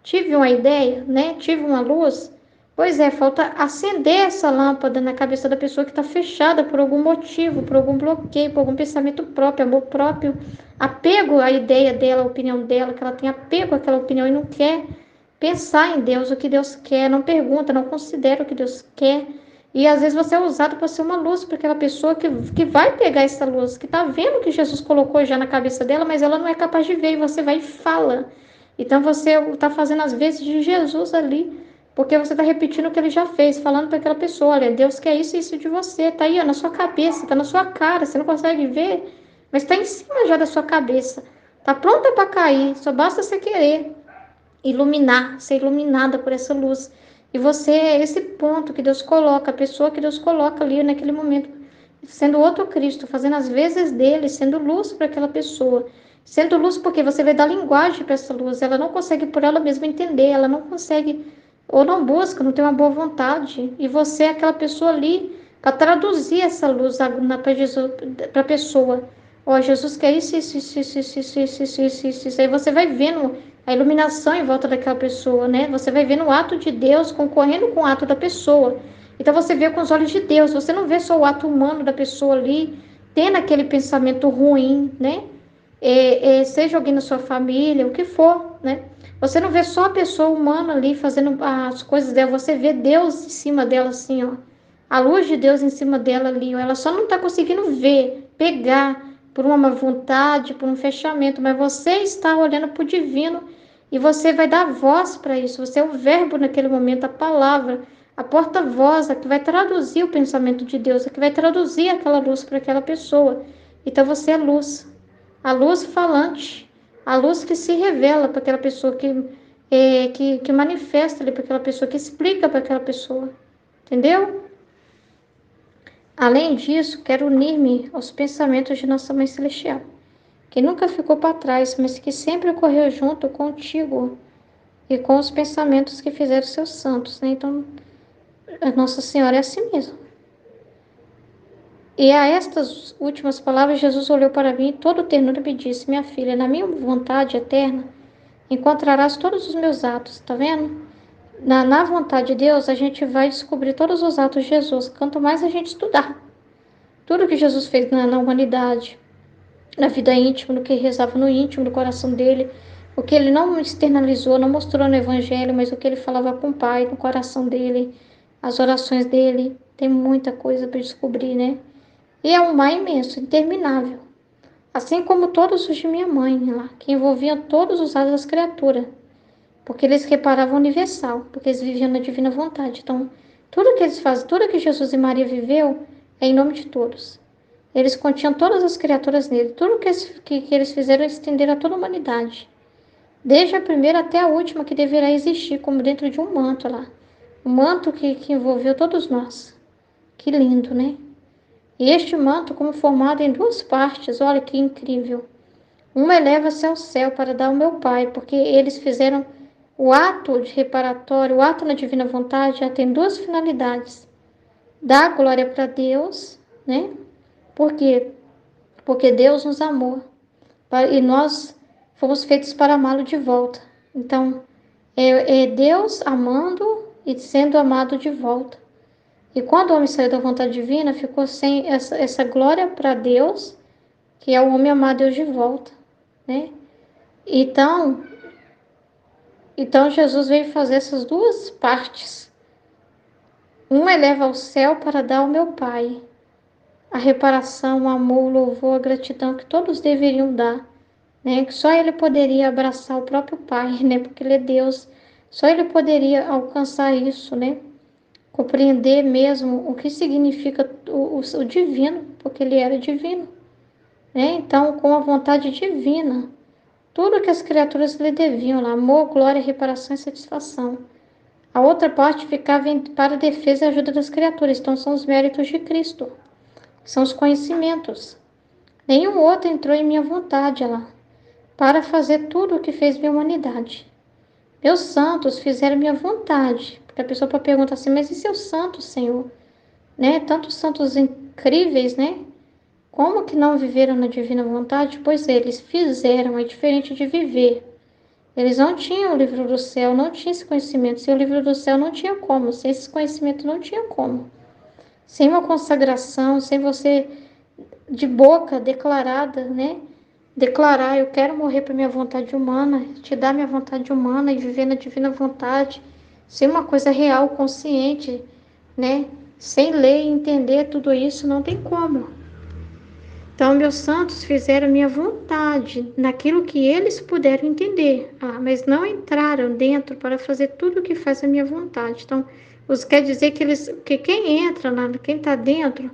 tive uma ideia, né? Tive uma luz. Pois é, falta acender essa lâmpada na cabeça da pessoa que está fechada por algum motivo, por algum bloqueio, por algum pensamento próprio, amor próprio, apego à ideia dela, à opinião dela, que ela tem apego àquela opinião e não quer pensar em Deus, o que Deus quer, não pergunta, não considera o que Deus quer. E às vezes você é usado para ser uma luz para aquela pessoa que vai pegar essa luz, que está vendo o que Jesus colocou já na cabeça dela, mas ela não é capaz de ver, e você vai e fala. Então você está fazendo as vezes de Jesus ali, porque você está repetindo o que ele já fez, falando para aquela pessoa, olha, Deus quer isso e isso de você, está aí ó, na sua cabeça, está na sua cara, você não consegue ver, mas está em cima já da sua cabeça, está pronta para cair, só basta você querer iluminar, ser iluminada por essa luz. E você é esse ponto que Deus coloca, a pessoa que Deus coloca ali naquele momento, sendo outro Cristo, fazendo as vezes dele, sendo luz para aquela pessoa. Sendo luz porque você vai dar linguagem para essa luz, ela não consegue por ela mesma entender, ela não consegue, ou não busca, não tem uma boa vontade. E você é aquela pessoa ali para traduzir essa luz para a pessoa. Ó, Jesus quer isso, isso, isso, isso, isso, isso, isso, isso, isso, isso, isso. Aí você vai vendo a iluminação em volta daquela pessoa, né? Você vai vendo o ato de Deus concorrendo com o ato da pessoa. Então você vê com os olhos de Deus, você não vê só o ato humano da pessoa ali, tendo aquele pensamento ruim, né? Seja alguém na sua família, o que for, né? Você não vê só a pessoa humana ali fazendo as coisas dela, você vê Deus em cima dela assim, ó. A luz de Deus em cima dela ali, ó. Ela só não está conseguindo ver, pegar por uma má vontade, por um fechamento, mas você está olhando para o divino e você vai dar voz para isso. Você é o verbo naquele momento, a palavra, a porta-voz, a que vai traduzir o pensamento de Deus, a que vai traduzir aquela luz para aquela pessoa. Então você é luz, a luz falante, a luz que se revela para aquela pessoa, que manifesta ali para aquela pessoa, que explica para aquela pessoa. Entendeu? Além disso, quero unir-me aos pensamentos de Nossa Mãe Celestial, que nunca ficou para trás, mas que sempre correu junto contigo e com os pensamentos que fizeram seus santos, né? Então, a Nossa Senhora é assim mesmo. E a estas últimas palavras, Jesus olhou para mim e todo ternura me disse, minha filha, na minha vontade eterna, encontrarás todos os meus atos, tá vendo? Na vontade de Deus, a gente vai descobrir todos os atos de Jesus, quanto mais a gente estudar. Tudo que Jesus fez na humanidade, na vida íntima, no que rezava no íntimo do coração dele, o que ele não externalizou, não mostrou no evangelho, mas o que ele falava com o Pai, no coração dele, as orações dele, tem muita coisa para descobrir, né? E é um mar imenso, interminável. Assim como todos os de minha mãe lá, que envolviam todos os atos das criaturas, porque eles reparavam o universal, porque eles viviam na divina vontade. Então, tudo que eles fazem, tudo que Jesus e Maria viveu, é em nome de todos. Eles continham todas as criaturas nele. Tudo que eles fizeram estender a toda a humanidade. Desde a primeira até a última que deverá existir, como dentro de um manto lá. Um manto que envolveu todos nós. Que lindo, né? E este manto, como formado em duas partes, olha que incrível. Uma eleva-se ao céu para dar ao meu Pai, porque eles fizeram o ato de reparatório, o ato na divina vontade, já tem duas finalidades. Dar glória para Deus, né? Por quê? Porque Deus nos amou e nós fomos feitos para amá-lo de volta. Então, é Deus amando e sendo amado de volta. E quando o homem saiu da vontade divina, ficou sem essa glória para Deus, que é o homem amar Deus de volta, né? Então Jesus veio fazer essas duas partes. Um eleva ao céu para dar ao meu Pai a reparação, o amor, o louvor, a gratidão que todos deveriam dar, né? Que só Ele poderia abraçar o próprio Pai, né? Porque Ele é Deus. Só Ele poderia alcançar isso, né? Compreender mesmo o que significa o divino, porque Ele era divino, né? Então, com a vontade divina, tudo que as criaturas lhe deviam, lá, amor, glória, reparação e satisfação. A outra parte ficava para a defesa e ajuda das criaturas. Então, são os méritos de Cristo, são os conhecimentos. Nenhum outro entrou em minha vontade lá, para fazer tudo o que fez minha humanidade. Meus santos fizeram minha vontade. Porque a pessoa pode perguntar assim, mas e seus santos, Senhor? Né? Tantos santos incríveis, né? Como que não viveram na divina vontade? Pois eles fizeram, é diferente de viver. Eles não tinham o livro do céu, não tinham esse conhecimento. Sem o livro do céu não tinha como, sem esse conhecimento não tinha como. Sem uma consagração, sem você de boca declarada, né? Declarar, eu quero morrer para minha vontade humana, te dar minha vontade humana e viver na divina vontade. Sem uma coisa real, consciente, né? Sem ler e entender tudo isso, não tem como. Então, meus santos fizeram minha vontade naquilo que eles puderam entender, mas não entraram dentro para fazer tudo o que faz a minha vontade. Então, isso quer dizer que quem entra, quem está dentro,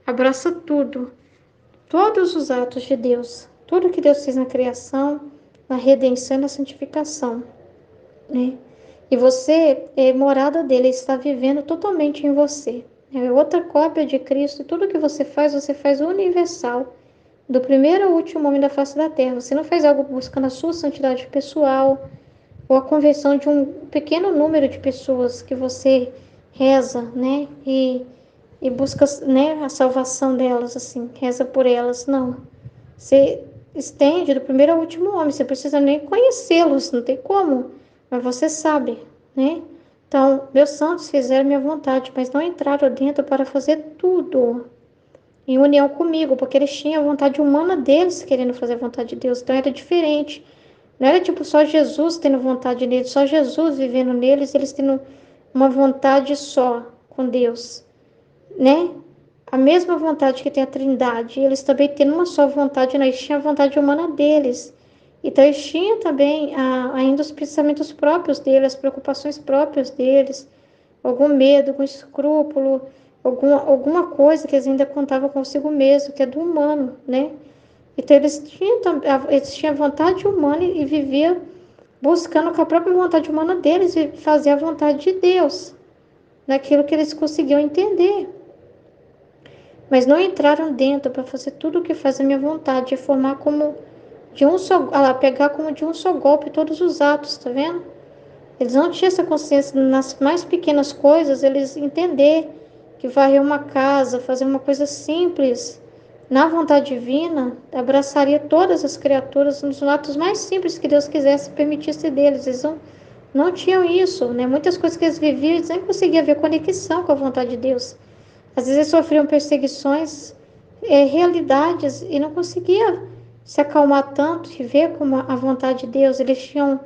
abraça tudo, todos os atos de Deus, tudo que Deus fez na criação, na redenção e na santificação, né? E você é morada dele, ele está vivendo totalmente em você. É outra cópia de Cristo, tudo que você faz universal. Do primeiro ao último homem da face da terra. Você não faz algo buscando a sua santidade pessoal ou a conversão de um pequeno número de pessoas que você reza, né? E busca, né, a salvação delas, assim, reza por elas. Não. Você estende do primeiro ao último homem. Você precisa nem conhecê-los, não tem como. Mas você sabe, né? Então, meus santos fizeram minha vontade, mas não entraram dentro para fazer tudo em união comigo, porque eles tinham a vontade humana deles querendo fazer a vontade de Deus. Então era diferente. Não era tipo só Jesus tendo vontade neles, só Jesus vivendo neles, eles tendo uma vontade só com Deus, né? A mesma vontade que tem a Trindade, eles também tendo uma só vontade, né? Eles tinham a vontade humana deles. Então eles tinham também ainda os pensamentos próprios deles, as preocupações próprias deles, algum medo, algum escrúpulo, alguma coisa que eles ainda contavam consigo mesmo, que é do humano, né? Então eles tinham vontade humana e viviam buscando com a própria vontade humana deles e fazer a vontade de Deus, naquilo que eles conseguiam entender. Mas não entraram dentro para fazer tudo o que faz a minha vontade, e formar como de um só, pegar como de um só golpe todos os atos, tá vendo? Eles não tinham essa consciência nas mais pequenas coisas, eles entender que varrer uma casa, fazer uma coisa simples, na vontade divina, abraçaria todas as criaturas nos atos mais simples que Deus quisesse permitisse deles. Eles não tinham isso, né? Muitas coisas que eles viviam, eles nem conseguiam ver conexão com a vontade de Deus. Às vezes eles sofriam perseguições, realidades, e não conseguiam se acalmar tanto e ver como a vontade de Deus. Eles tinham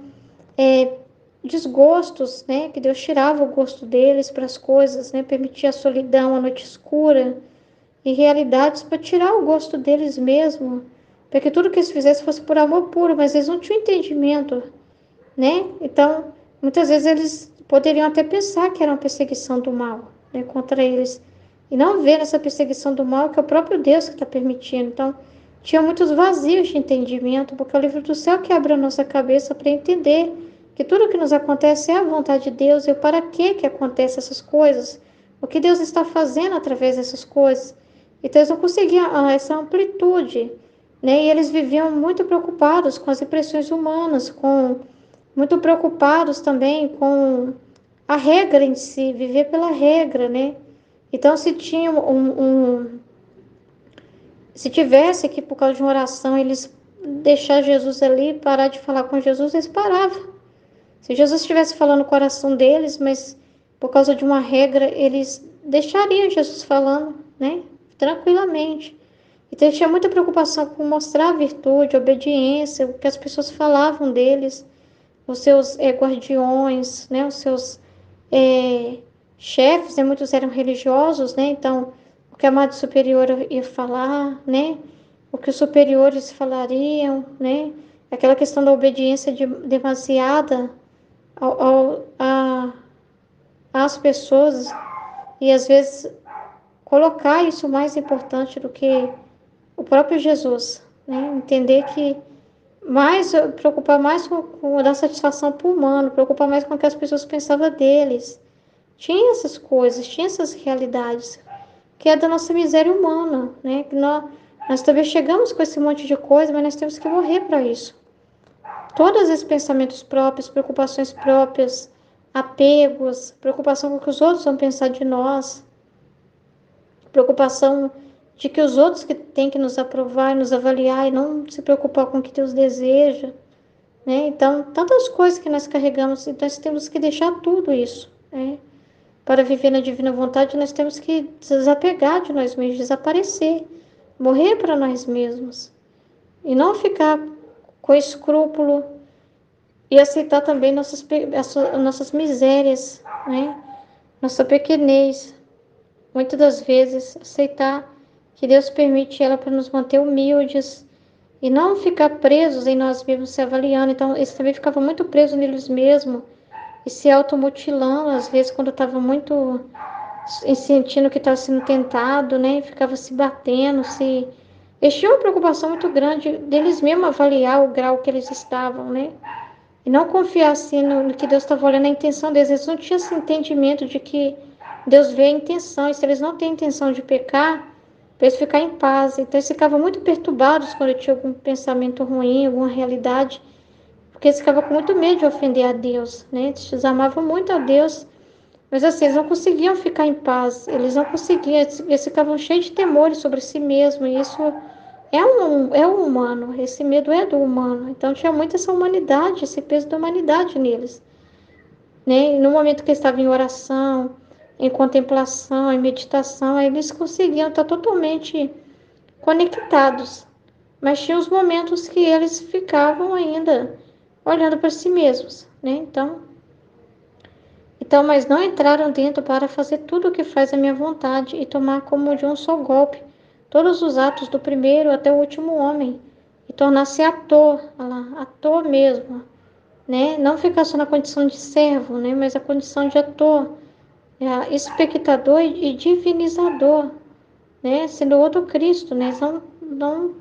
desgostos, né? Que Deus tirava o gosto deles para as coisas, né? Permitia a solidão, a noite escura e realidades para tirar o gosto deles mesmo, para que tudo que eles fizessem fosse por amor puro, mas eles não tinham entendimento, né? Então, muitas vezes eles poderiam até pensar que era uma perseguição do mal, né? Contra eles, e não ver nessa perseguição do mal que é o próprio Deus que está permitindo. Então, tinha muitos vazios de entendimento, porque é o livro do céu que abre a nossa cabeça para entender que tudo que nos acontece é a vontade de Deus e o para que acontecem essas coisas, o que Deus está fazendo através dessas coisas. Então eles não conseguiam essa amplitude, né? E eles viviam muito preocupados com as impressões humanas, muito preocupados também com a regra em si, viver pela regra, né? Então se tivesse que por causa de uma oração eles deixar Jesus ali, parar de falar com Jesus, eles paravam. Se Jesus estivesse falando no coração deles, mas por causa de uma regra, eles deixariam Jesus falando, né? Tranquilamente. Então, ele tinha muita preocupação com mostrar a virtude, a obediência, o que as pessoas falavam deles, os seus guardiões, né? Os seus chefes, né? Muitos eram religiosos, né? Então, o que a Madre Superiora ia falar, né? O que os superiores falariam, né? Aquela questão da obediência demasiada às pessoas e às vezes colocar isso mais importante do que o próprio Jesus, né? Entender que preocupar mais com dar satisfação para o humano, preocupar mais com o que as pessoas pensavam deles. Tinha essas coisas, tinha essas realidades, que é da nossa miséria humana, né? Que nós também chegamos com esse monte de coisa, mas nós temos que morrer para isso. Todos esses pensamentos próprios, preocupações próprias, apegos, preocupação com o que os outros vão pensar de nós, preocupação de que os outros que têm que nos aprovar, nos avaliar e não se preocupar com o que Deus deseja, né? Então, tantas coisas que nós carregamos, então nós temos que deixar tudo isso, né? Para viver na divina vontade, nós temos que desapegar de nós mesmos, desaparecer, morrer para nós mesmos e não ficar com escrúpulo e aceitar também nossas misérias, né? Nossa pequenez. Muitas das vezes, aceitar que Deus permite ela para nos manter humildes e não ficar presos em nós mesmos, se avaliando. Então, eles também ficavam muito presos neles mesmos e se automutilando, às vezes, quando estava muito sentindo que estava sendo tentado, né? Ficava se batendo, se... Eles tinham uma preocupação muito grande deles mesmos avaliar o grau que eles estavam, né? E não confiar assim no que Deus estava olhando a intenção deles. Eles não tinham esse entendimento de que Deus vê a intenção. E se eles não têm intenção de pecar, para eles ficarem em paz. Então eles ficavam muito perturbados quando tinha algum pensamento ruim, alguma realidade. Porque eles ficavam com muito medo de ofender a Deus, né? Eles amavam muito a Deus. Mas assim, eles não conseguiam ficar em paz. Eles não conseguiam. Eles ficavam cheios de temores sobre si mesmos. E isso é um humano, esse medo é do humano. Então tinha muito essa humanidade, esse peso da humanidade neles, né? E no momento que eles estavam em oração, em contemplação, em meditação, aí eles conseguiam estar totalmente conectados. Mas tinha os momentos que eles ficavam ainda olhando para si mesmos, né? Então, mas não entraram dentro para fazer tudo o que faz a minha vontade e tomar como de um só golpe todos os atos do primeiro até o último homem e tornar-se ator, olha lá, ator mesmo, né? Não ficar só na condição de servo, né? Mas a condição de ator, espectador e divinizador, né? Sendo outro Cristo, né? Eles não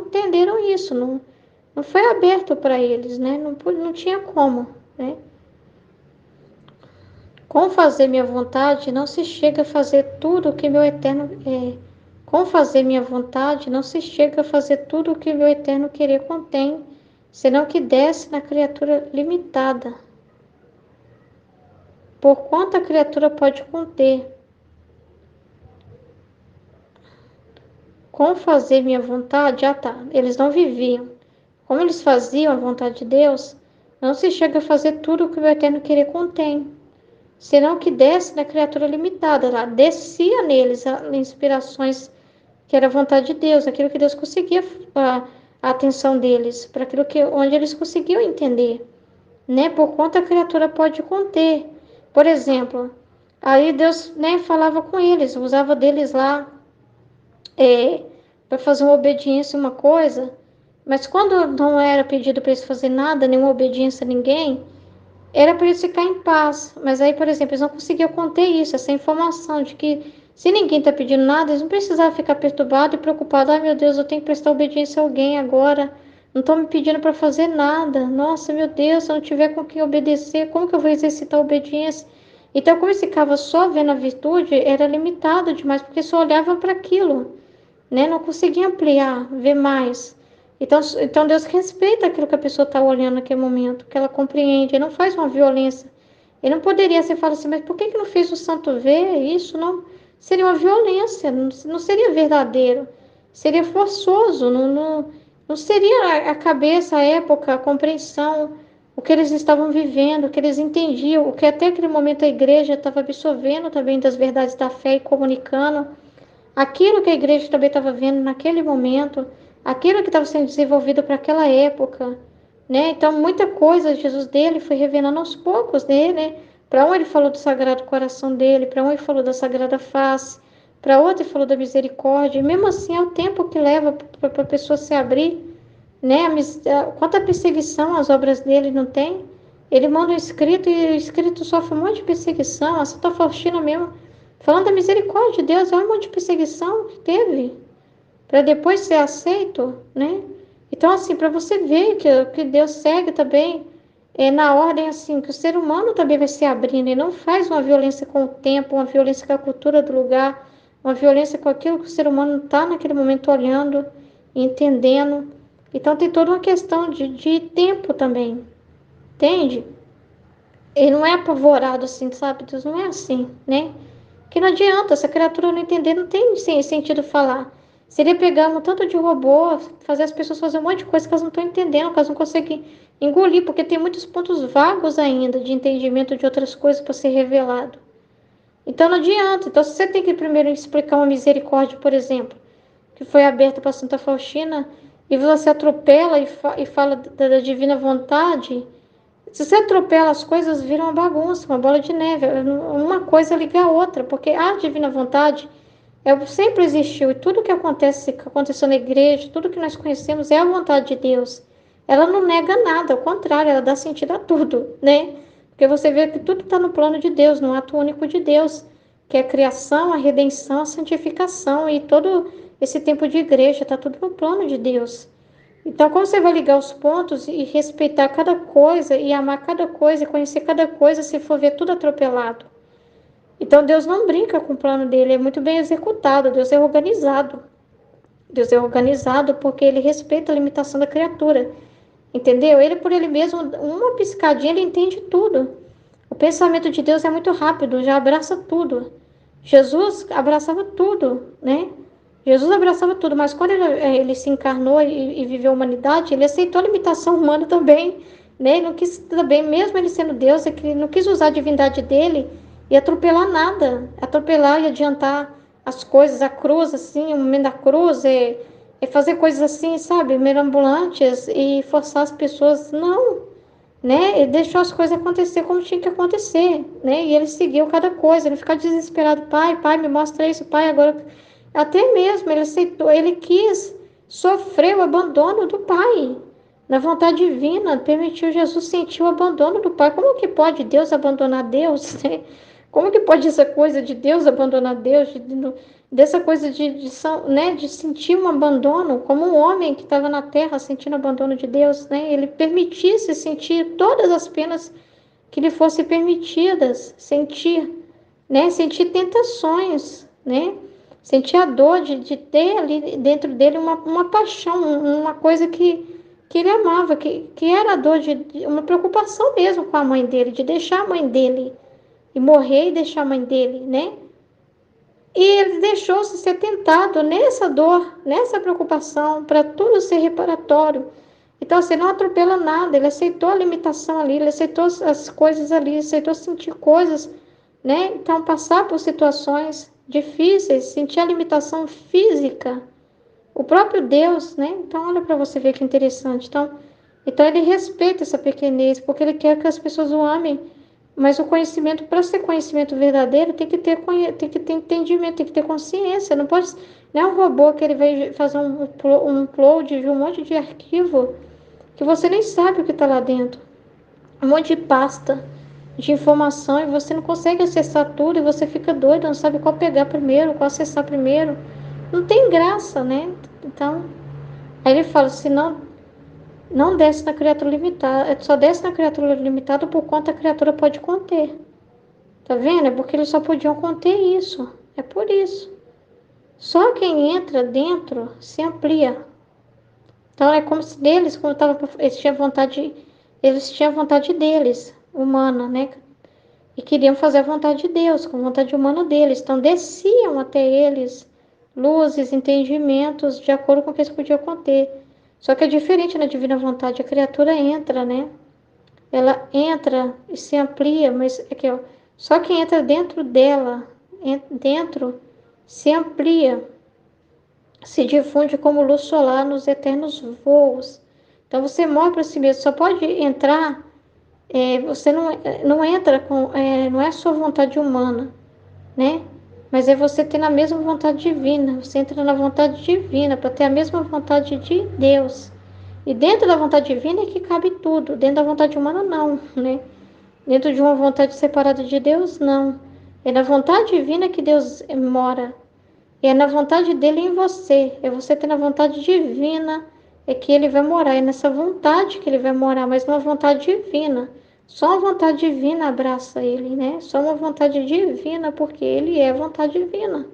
entenderam isso, não foi aberto para eles, né? Não tinha como, né? Com fazer minha vontade, não se chega a fazer tudo o que meu eterno Com fazer minha vontade, não se chega a fazer tudo o que meu eterno querer contém, senão que desce na criatura limitada. Por quanto a criatura pode conter. Com fazer minha vontade, eles não viviam. Como eles faziam a vontade de Deus, não se chega a fazer tudo o que o eterno querer contém, senão que desce na criatura limitada, lá descia neles as inspirações que era a vontade de Deus, aquilo que Deus conseguia a atenção deles, para aquilo onde eles conseguiam entender, né? Por quanto a criatura pode conter. Por exemplo, aí Deus, né, falava com eles, usava deles lá para fazer uma obediência, uma coisa, mas quando não era pedido para eles fazer nada, nenhuma obediência a ninguém, era para eles ficar em paz. Mas aí, por exemplo, eles não conseguiam conter isso, essa informação de que se ninguém está pedindo nada, eles não precisavam ficar perturbados e preocupados. Ai, meu Deus, eu tenho que prestar obediência a alguém agora. Não estão me pedindo para fazer nada. Nossa, meu Deus, se eu não tiver com quem obedecer, como que eu vou exercitar a obediência? Então, como eles ficavam só vendo a virtude, era limitado demais, porque só olhava para aquilo, né? Não conseguia ampliar, ver mais. Então Deus respeita aquilo que a pessoa está olhando naquele momento, que ela compreende, ele não faz uma violência. Ele não poderia ser falar assim, mas por que não fez o santo ver isso? Não seria uma violência, não seria verdadeiro, seria forçoso, não seria a cabeça, a época, a compreensão, o que eles estavam vivendo, o que eles entendiam, o que até aquele momento a igreja estava absorvendo também das verdades da fé e comunicando. Aquilo que a igreja também estava vendo naquele momento, aquilo que estava sendo desenvolvido para aquela época, né? Então, muita coisa Jesus dele foi revelando aos poucos, né? Para um ele falou do Sagrado Coração dele, para um ele falou da Sagrada Face, para outro ele falou da misericórdia. E mesmo assim é o tempo que leva para a pessoa se abrir, né? Quanta perseguição as obras dele não tem. Ele manda um escrito e o escrito sofre um monte de perseguição. A Santa Faustina mesmo, falando da misericórdia de Deus, olha um monte de perseguição que teve, para depois ser aceito, né? Então, assim, para você ver que Deus segue também na ordem, assim, que o ser humano também vai se abrindo e não faz uma violência com o tempo, uma violência com a cultura do lugar, uma violência com aquilo que o ser humano está naquele momento olhando, entendendo. Então, tem toda uma questão de tempo também, entende? Ele não é apavorado assim, sabe? Deus não é assim, né? Que não adianta, se a criatura não entender, não tem sentido falar. Seria pegar um tanto de robô, fazer as pessoas fazer um monte de coisa que elas não estão entendendo, que elas não conseguem engolir, porque tem muitos pontos vagos ainda de entendimento de outras coisas para ser revelado. Então não adianta. Então, se você tem que primeiro explicar uma misericórdia, por exemplo, que foi aberta para Santa Faustina, e você atropela e fala da divina vontade, se você atropela as coisas, vira uma bagunça, uma bola de neve. Uma coisa liga a outra, porque a divina vontade sempre existiu. E tudo que aconteceu na igreja, tudo que nós conhecemos é a vontade de Deus. Ela não nega nada, ao contrário, ela dá sentido a tudo, né? Porque você vê que tudo está no plano de Deus, no ato único de Deus, que é a criação, a redenção, a santificação. E todo esse tempo de igreja está tudo no plano de Deus. Então, como você vai ligar os pontos e respeitar cada coisa, e amar cada coisa, e conhecer cada coisa, se for ver tudo atropelado? Então, Deus não brinca com o plano dele, é muito bem executado, Deus é organizado. Deus é organizado porque ele respeita a limitação da criatura, entendeu? Ele, por ele mesmo, uma piscadinha, ele entende tudo. O pensamento de Deus é muito rápido, já abraça tudo. Jesus abraçava tudo, né? Jesus abraçava tudo, mas quando ele se encarnou e viveu a humanidade, ele aceitou a limitação humana também, né? Ele não quis também, mesmo ele sendo Deus, ele não quis usar a divindade dele e atropelar nada, atropelar e adiantar as coisas, a cruz, assim, o momento da cruz, fazer coisas assim, sabe, mirabolantes e forçar as pessoas, não, né? Ele deixou as coisas acontecer como tinha que acontecer, né? E ele seguiu cada coisa, ele ficava desesperado, pai, me mostra isso, pai, agora. Até mesmo ele aceitou, ele quis sofrer o abandono do pai. Na vontade divina, permitiu Jesus sentir o abandono do pai. Como que pode Deus abandonar Deus, né? Como que pode essa coisa de Deus abandonar Deus, dessa coisa né, de sentir um abandono, como um homem que estava na terra sentindo o abandono de Deus, né? Ele permitisse sentir todas as penas que lhe fossem permitidas, sentir, né? Sentir tentações, né? Sentir a dor de ter ali dentro dele uma paixão, uma coisa que ele amava, que era a dor de uma preocupação mesmo com a mãe dele, de deixar a mãe dele e morrer e deixar a mãe dele, né? E ele deixou-se ser tentado nessa dor, nessa preocupação, para tudo ser reparatório. Então, assim, não atropela nada, ele aceitou a limitação ali, ele aceitou as coisas ali, ele aceitou sentir coisas, né? Então, passar por situações difíceis, sentir a limitação física, o próprio Deus, né? Então, olha para você ver que interessante. Então, ele respeita essa pequenez, porque ele quer que as pessoas o amem. Mas o conhecimento, para ser conhecimento verdadeiro, tem que ter entendimento, tem que ter consciência. Não é um robô que ele vai fazer um upload de um monte de arquivo que você nem sabe o que está lá dentro. Um monte de pasta de informação e você não consegue acessar tudo e você fica doido, não sabe qual pegar primeiro, qual acessar primeiro. Não tem graça, né? Então, aí ele fala, se não desce na criatura limitada, só desce na criatura limitada por quanto a criatura pode conter. Tá vendo? É porque eles só podiam conter isso. É por isso. Só quem entra dentro se amplia. Então é como se deles, eles tinham vontade deles, humana, né? E queriam fazer a vontade de Deus, com a vontade humana deles. Então desciam até eles luzes, entendimentos, de acordo com o que eles podiam conter. Só que é diferente na divina vontade, a criatura entra, né? Ela entra e se amplia, mas aqui, ó, só quem entra dentro dela, dentro, se amplia, se difunde como luz solar nos eternos voos. Então você morre para si mesmo, só pode entrar Você não entra com, não é a sua vontade humana, né? Mas é você ter a mesma vontade divina. Você entra na vontade divina para ter a mesma vontade de Deus. E dentro da vontade divina é que cabe tudo. Dentro da vontade humana, não, né? Dentro de uma vontade separada de Deus, não. É na vontade divina que Deus mora. E é na vontade dele em você. É você ter na vontade divina é que ele vai morar. É nessa vontade que ele vai morar, mas numa vontade divina. Só uma vontade divina abraça ele, né? Só uma vontade divina, porque ele é a vontade divina.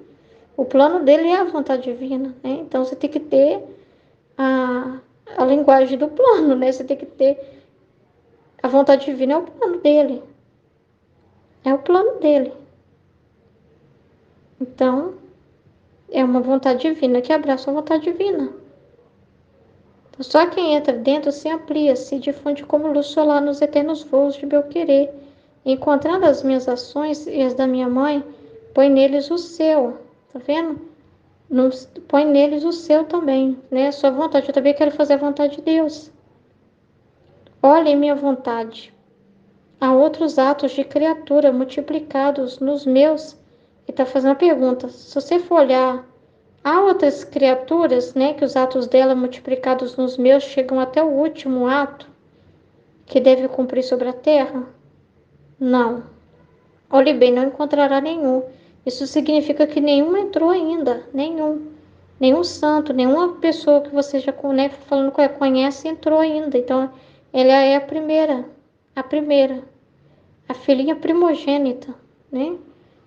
O plano dele é a vontade divina, né? Então você tem que ter a, a linguagem do plano, né? Você tem que ter a vontade divina, é o plano dele. É o plano dele. Então, é uma vontade divina que abraça a vontade divina. Então, só quem entra dentro se amplia, se difunde como luz solar nos eternos voos de meu querer. Encontrando as minhas ações e as da minha mãe, põe neles o seu. Tá vendo? Põe neles o seu também, né? A sua vontade. Eu também quero fazer a vontade de Deus. Olhem minha vontade. Há outros atos de criatura multiplicados nos meus. E está fazendo a pergunta. Se você for olhar, há outras criaturas, né? Que os atos dela multiplicados nos meus chegam até o último ato que deve cumprir sobre a terra? Não. Olhe bem, não encontrará nenhum. Isso significa que nenhum entrou ainda. Nenhum. Nenhum santo, nenhuma pessoa que você já falando que conhece entrou ainda. Então, ela é a primeira. A primeira. A filhinha primogênita, né?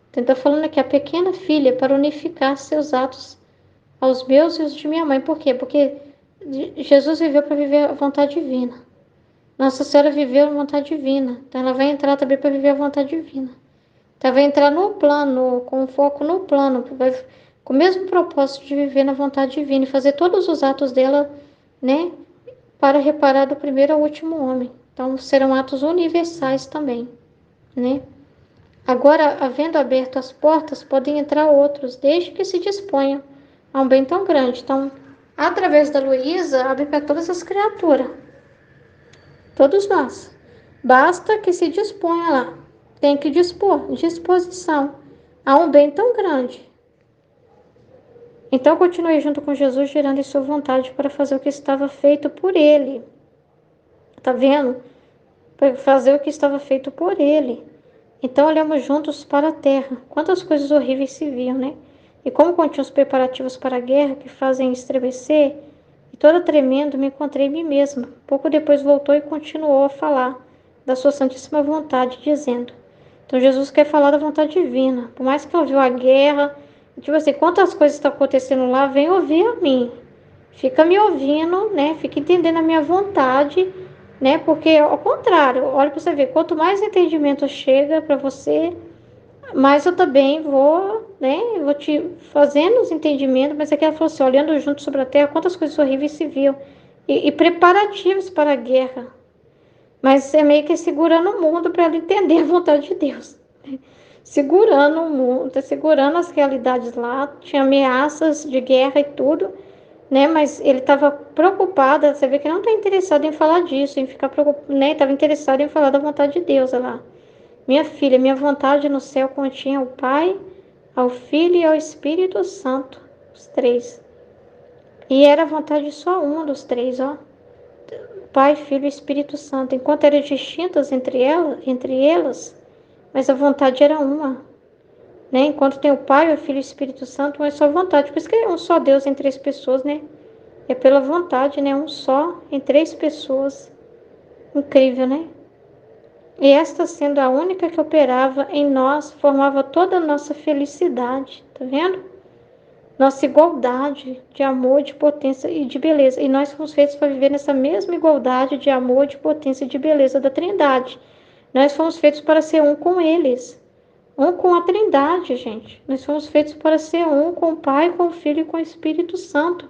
Então, está falando aqui, a pequena filha, para unificar seus atos aos meus e os de minha mãe. Por quê? Porque Jesus viveu para viver a vontade divina. Nossa Senhora viveu a vontade divina. Então, ela vai entrar também para viver a vontade divina. Então, vai entrar no plano, com foco no plano, com o mesmo propósito de viver na vontade divina e fazer todos os atos dela, né? Para reparar do primeiro ao último homem. Então, serão atos universais também, né? Agora, havendo aberto as portas, podem entrar outros, desde que se disponham a um bem tão grande. Então, através da Luísa, abre para todas as criaturas, todos nós. Basta que se disponha lá. Tem que dispor, disposição a um bem tão grande. Então, continuei junto com Jesus, girando em sua vontade para fazer o que estava feito por ele. Tá vendo? Para fazer o que estava feito por ele. Então olhamos juntos para a terra. Quantas coisas horríveis se viam, né? E como continham os preparativos para a guerra que fazem estremecer, e toda tremendo me encontrei em mim mesma. Pouco depois voltou e continuou a falar da sua santíssima vontade, dizendo: então Jesus quer falar da vontade divina. Por mais que ouviu a guerra, tipo assim, quantas coisas estão acontecendo lá, vem ouvir a mim. Fica me ouvindo, né? Fica entendendo a minha vontade, né? Porque ao contrário, olha para você ver, quanto mais entendimento chega para você, mais eu também vou, né? Vou te fazendo os entendimentos, mas aqui ela falou assim, olhando junto sobre a terra, quantas coisas horríveis se viam. E preparativos para a guerra. Mas é meio que segurando o mundo para ela entender a vontade de Deus. Segurando o mundo, segurando as realidades lá, tinha ameaças de guerra e tudo, né? Mas ele estava preocupado, você vê que não está interessado em falar disso, em ficar preocupado, né? Estava interessado em falar da vontade de Deus, olha lá. Minha filha, minha vontade no céu continha ao Pai, ao Filho e ao Espírito Santo, os três. E era a vontade de só um dos três, ó. Pai, Filho e Espírito Santo, enquanto eram distintas entre elas, mas a vontade era uma, né? Enquanto tem o Pai, o Filho e o Espírito Santo, uma é só vontade. Por isso que é um só Deus em três pessoas, né? É pela vontade, né? Um só em três pessoas. Incrível, né? E esta sendo a única que operava em nós, formava toda a nossa felicidade, tá vendo? Nossa igualdade de amor, de potência e de beleza. E nós fomos feitos para viver nessa mesma igualdade de amor, de potência e de beleza da Trindade. Nós fomos feitos para ser um com eles. Um com a Trindade, gente. Nós fomos feitos para ser um com o Pai, com o Filho e com o Espírito Santo.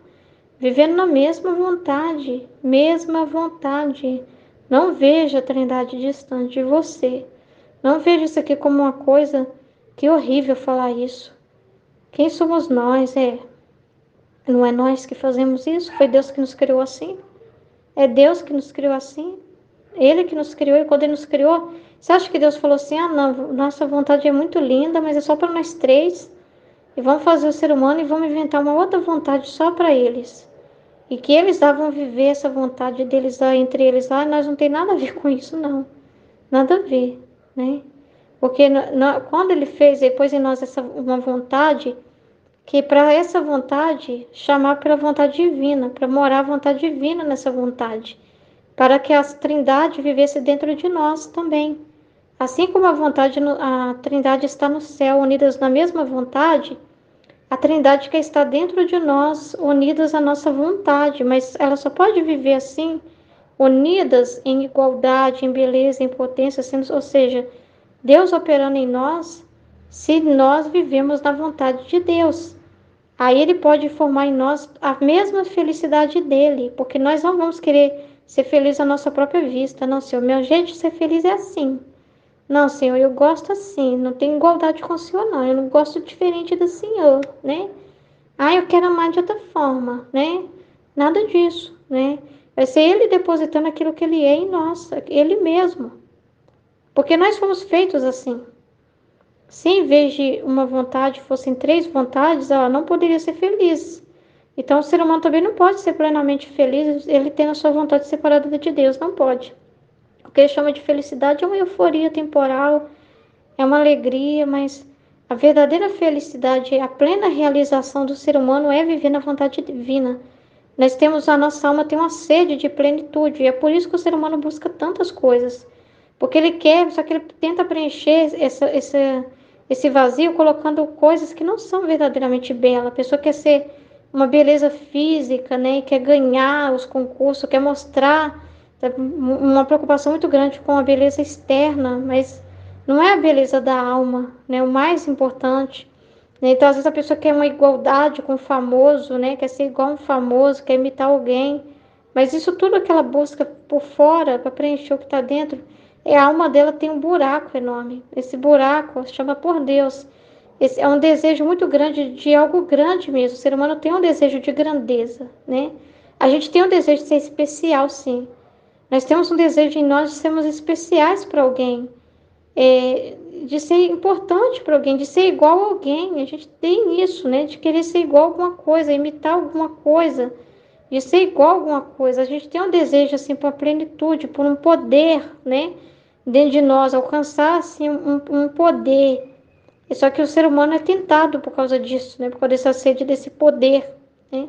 Vivendo na mesma vontade. Mesma vontade. Não veja a Trindade distante de você. Não veja isso aqui como uma coisa... Que horrível falar isso. Quem somos nós? Não é nós que fazemos isso? Foi Deus que nos criou assim? É Deus que nos criou assim? Ele que nos criou, e quando Ele nos criou, você acha que Deus falou assim, não, nossa vontade é muito linda, mas é só para nós três, e vamos fazer o ser humano e vamos inventar uma outra vontade só para eles. E que eles vão viver essa vontade deles lá, entre eles lá, nós não tem nada a ver com isso, não. Nada a ver, né? Porque quando Ele fez, Ele pôs em nós uma vontade, que para essa vontade, chamar pela vontade divina, para morar a vontade divina nessa vontade, para que a Trindade vivesse dentro de nós também. Assim como a Trindade está no céu, unidas na mesma vontade, a Trindade quer estar dentro de nós, unidas à nossa vontade, mas ela só pode viver assim, unidas em igualdade, em beleza, em potência, ou seja, Deus operando em nós, se nós vivemos na vontade de Deus. Aí Ele pode formar em nós a mesma felicidade dele, porque nós não vamos querer ser felizes à nossa própria vista. Não, Senhor, meu jeito de ser feliz é assim. Não, Senhor, eu gosto assim, não tem igualdade com o Senhor, não. Eu não gosto diferente do Senhor, né? Eu quero amar de outra forma, né? Nada disso, né? Vai ser Ele depositando aquilo que Ele é em nós, Ele mesmo. Porque nós fomos feitos assim. Se em vez de uma vontade fossem três vontades, ela não poderia ser feliz. Então, o ser humano também não pode ser plenamente feliz, ele tendo a sua vontade separada de Deus, não pode. O que ele chama de felicidade é uma euforia temporal, é uma alegria, mas a verdadeira felicidade, a plena realização do ser humano é viver na vontade divina. A nossa alma tem uma sede de plenitude, e é por isso que o ser humano busca tantas coisas. Porque ele quer, só que ele tenta preencher esse vazio colocando coisas que não são verdadeiramente belas. A pessoa quer ser uma beleza física, né? Quer ganhar os concursos, quer mostrar uma preocupação muito grande com a beleza externa, mas não é a beleza da alma, né? O mais importante. Né? Então, às vezes a pessoa quer uma igualdade com o famoso, né? Quer ser igual a um famoso, quer imitar alguém. Mas isso tudo que ela busca por fora para preencher o que está dentro, a alma dela tem um buraco enorme. Esse buraco chama por Deus. Esse é um desejo muito grande de algo grande mesmo. O ser humano tem um desejo de grandeza, né? A gente tem um desejo de ser especial, sim. Nós temos um desejo em nós de sermos especiais para alguém, de ser importante para alguém, de ser igual a alguém. A gente tem isso, né? De querer ser igual a alguma coisa, imitar alguma coisa, de ser igual a alguma coisa. A gente tem um desejo assim por plenitude, por um poder, né? Dentro de nós, alcançar assim um poder. Só que o ser humano é tentado por causa disso, né? Por causa dessa sede, desse poder, né?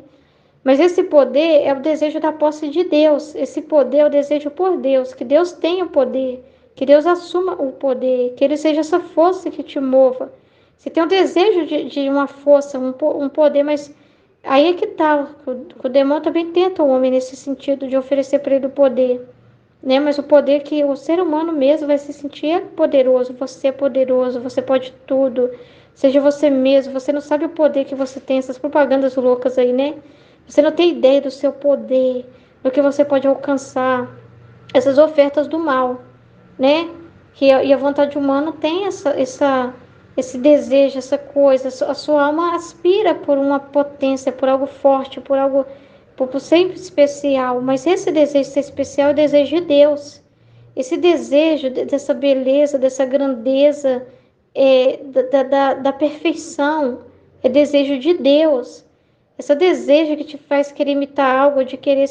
Mas esse poder é o desejo da posse de Deus. Esse poder é o desejo por Deus, que Deus tenha o poder, que Deus assuma o poder, que Ele seja essa força que te mova. Você tem o desejo de uma força, um poder, mas aí é que tá. O demônio também tenta o homem nesse sentido de oferecer para ele o poder, né? Mas o poder que o ser humano mesmo vai se sentir é poderoso, você pode tudo. Seja você mesmo, você não sabe o poder que você tem, essas propagandas loucas aí, né? Você não tem ideia do seu poder, do que você pode alcançar, essas ofertas do mal, né? E a vontade humana tem esse desejo, essa coisa. A sua alma aspira por uma potência, por algo forte, por ser especial. Mas esse desejo de ser especial é o desejo de Deus. Esse desejo dessa beleza, dessa grandeza, da perfeição, é desejo de Deus. Esse desejo que te faz querer imitar algo, de querer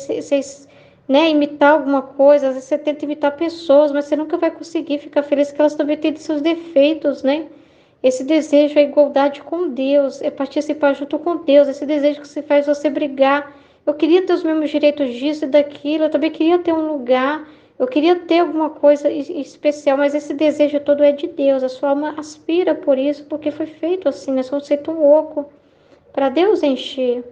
né, imitar alguma coisa. Às vezes você tenta imitar pessoas, mas você nunca vai conseguir ficar feliz, porque elas também têm seus defeitos, né? Esse desejo é igualdade com Deus, é participar junto com Deus. Esse desejo que se faz você brigar. Eu queria ter os mesmos direitos disso e daquilo, eu também queria ter um lugar, eu queria ter alguma coisa especial, mas esse desejo todo é de Deus. A sua alma aspira por isso, porque foi feito assim, nós somos feitos um oco para Deus encher,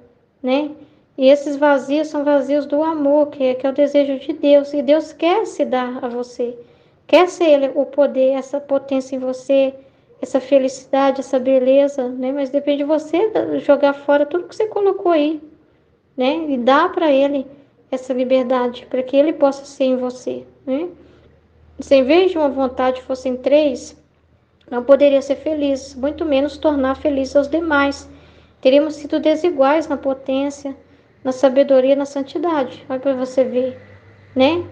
né? E esses vazios são vazios do amor, que é o desejo de Deus. E Deus quer se dar a você. Quer ser Ele o poder, essa potência em você, essa felicidade, essa beleza, né? Mas depende de você jogar fora tudo que você colocou aí, né? E dar para Ele essa liberdade, para que Ele possa ser em você, né? Se em vez de uma vontade fossem três, não poderia ser feliz, muito menos tornar feliz aos demais. Teríamos sido desiguais na potência, na sabedoria, na santidade. Olha para você ver, né?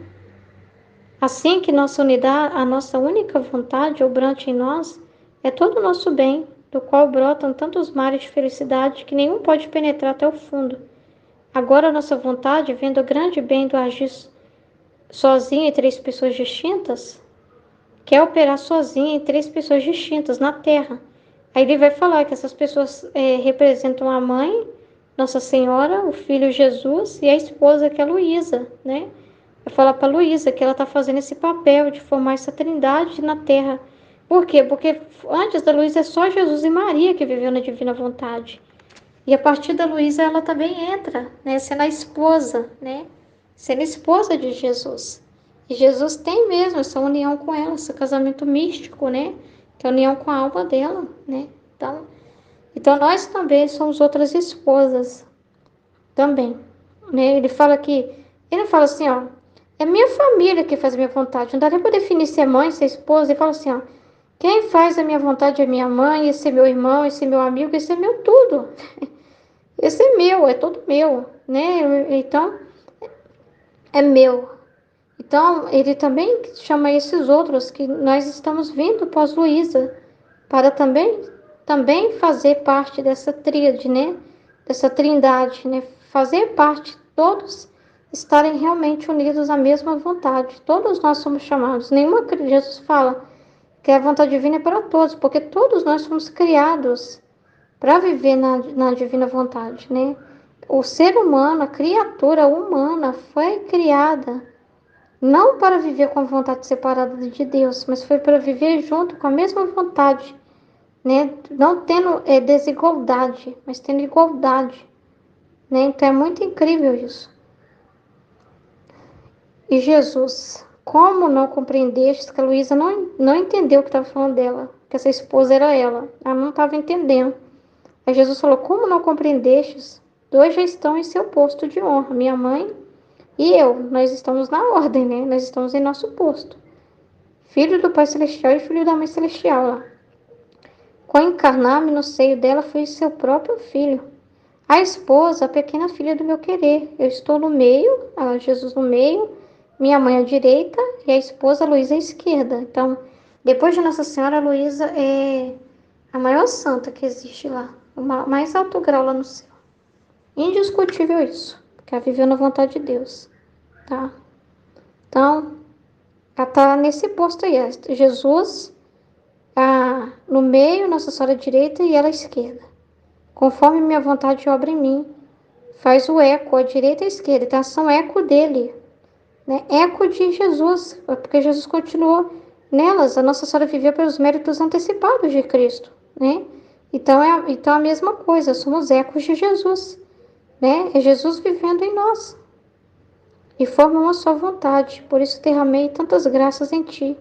Assim que nossa unidade, a nossa única vontade obrante em nós, é todo o nosso bem, do qual brotam tantos mares de felicidade que nenhum pode penetrar até o fundo. Agora a nossa vontade, vendo o grande bem do agir sozinha em três pessoas distintas, quer operar sozinha em três pessoas distintas na Terra. Aí ele vai falar que essas pessoas representam a mãe, Nossa Senhora, o filho Jesus e a esposa, que é a Luísa, né? Vai falar para a Luísa que ela está fazendo esse papel de formar essa trindade na Terra. Por quê? Porque antes da Luísa é só Jesus e Maria que viveu na divina vontade. E a partir da Luísa ela também entra, né? Sendo a esposa, né? Sendo esposa de Jesus. E Jesus tem mesmo essa união com ela, esse casamento místico, né? Que é a união com a alma dela, né? Então nós também somos outras esposas também, né? Ele não fala assim, ó, é minha família que faz a minha vontade. Não dá nem para definir se é mãe, se é esposa. Ele fala assim, ó, quem faz a minha vontade é minha mãe, esse é meu irmão, esse é meu amigo, esse é meu tudo. Esse é meu, é todo meu, né? Então, é meu. Então, ele também chama esses outros que nós estamos vindo pós Luísa, para também fazer parte dessa tríade, né? Dessa trindade, né? Fazer parte, todos estarem realmente unidos à mesma vontade. Todos nós somos chamados. Jesus fala que a vontade divina é para todos, porque todos nós somos criados para viver na divina vontade, né? O ser humano, a criatura humana, foi criada não para viver com a vontade separada de Deus, mas foi para viver junto com a mesma vontade, né? Não tendo desigualdade, mas tendo igualdade, né? Então é muito incrível isso. E Jesus, como não compreendeste que a Luísa não entendeu o que estava falando dela, que essa esposa era ela, ela não estava entendendo. Aí Jesus falou, como não compreendestes? Dois já estão em seu posto de honra, minha mãe e eu. Nós estamos na ordem, né? Nós estamos em nosso posto. Filho do Pai Celestial e filho da Mãe Celestial lá. Com encarnar-me no seio dela foi seu próprio filho. A esposa, a pequena filha do meu querer. Eu estou no meio, Jesus no meio, minha mãe à direita e a esposa Luísa à esquerda. Então, depois de Nossa Senhora, a Luísa é a maior santa que existe lá. O mais alto grau lá no céu. Indiscutível isso, porque ela viveu na vontade de Deus, tá? Então, ela tá nesse posto aí, Jesus no meio, Nossa Senhora à direita e ela à esquerda. Conforme minha vontade obra em mim, faz o eco à direita e à esquerda, então são eco dele, né? Eco de Jesus, porque Jesus continuou nelas, a Nossa Senhora viveu pelos méritos antecipados de Cristo, né? Então a mesma coisa, somos ecos de Jesus, né? É Jesus vivendo em nós e formam a sua vontade. Por isso derramei tantas graças em ti.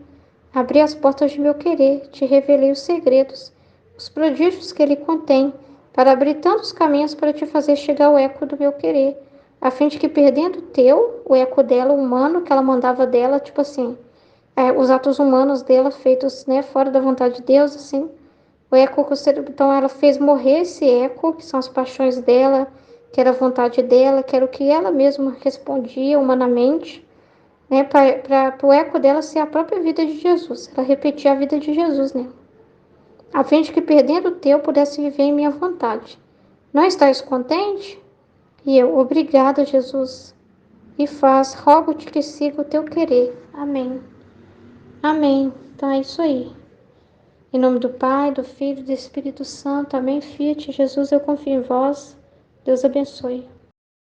Abri as portas de meu querer, te revelei os segredos, os prodígios que ele contém, para abrir tantos caminhos para te fazer chegar ao eco do meu querer, a fim de que perdendo o teu, o eco dela, o humano, que ela mandava dela, tipo assim, os atos humanos dela feitos, né, fora da vontade de Deus, assim, o eco que então ela fez morrer esse eco, que são as paixões dela, que era a vontade dela, que era o que ela mesma respondia humanamente, né, para o eco dela ser a própria vida de Jesus. Ela repetia a vida de Jesus, né? A fim de que perdendo o teu pudesse viver em minha vontade. Não estás contente? E eu, obrigada, Jesus. E rogo-te que siga o teu querer. Amém. Amém. Então é isso aí. Em nome do Pai, do Filho e do Espírito Santo. Amém. Fiat, Jesus, eu confio em vós. Deus abençoe.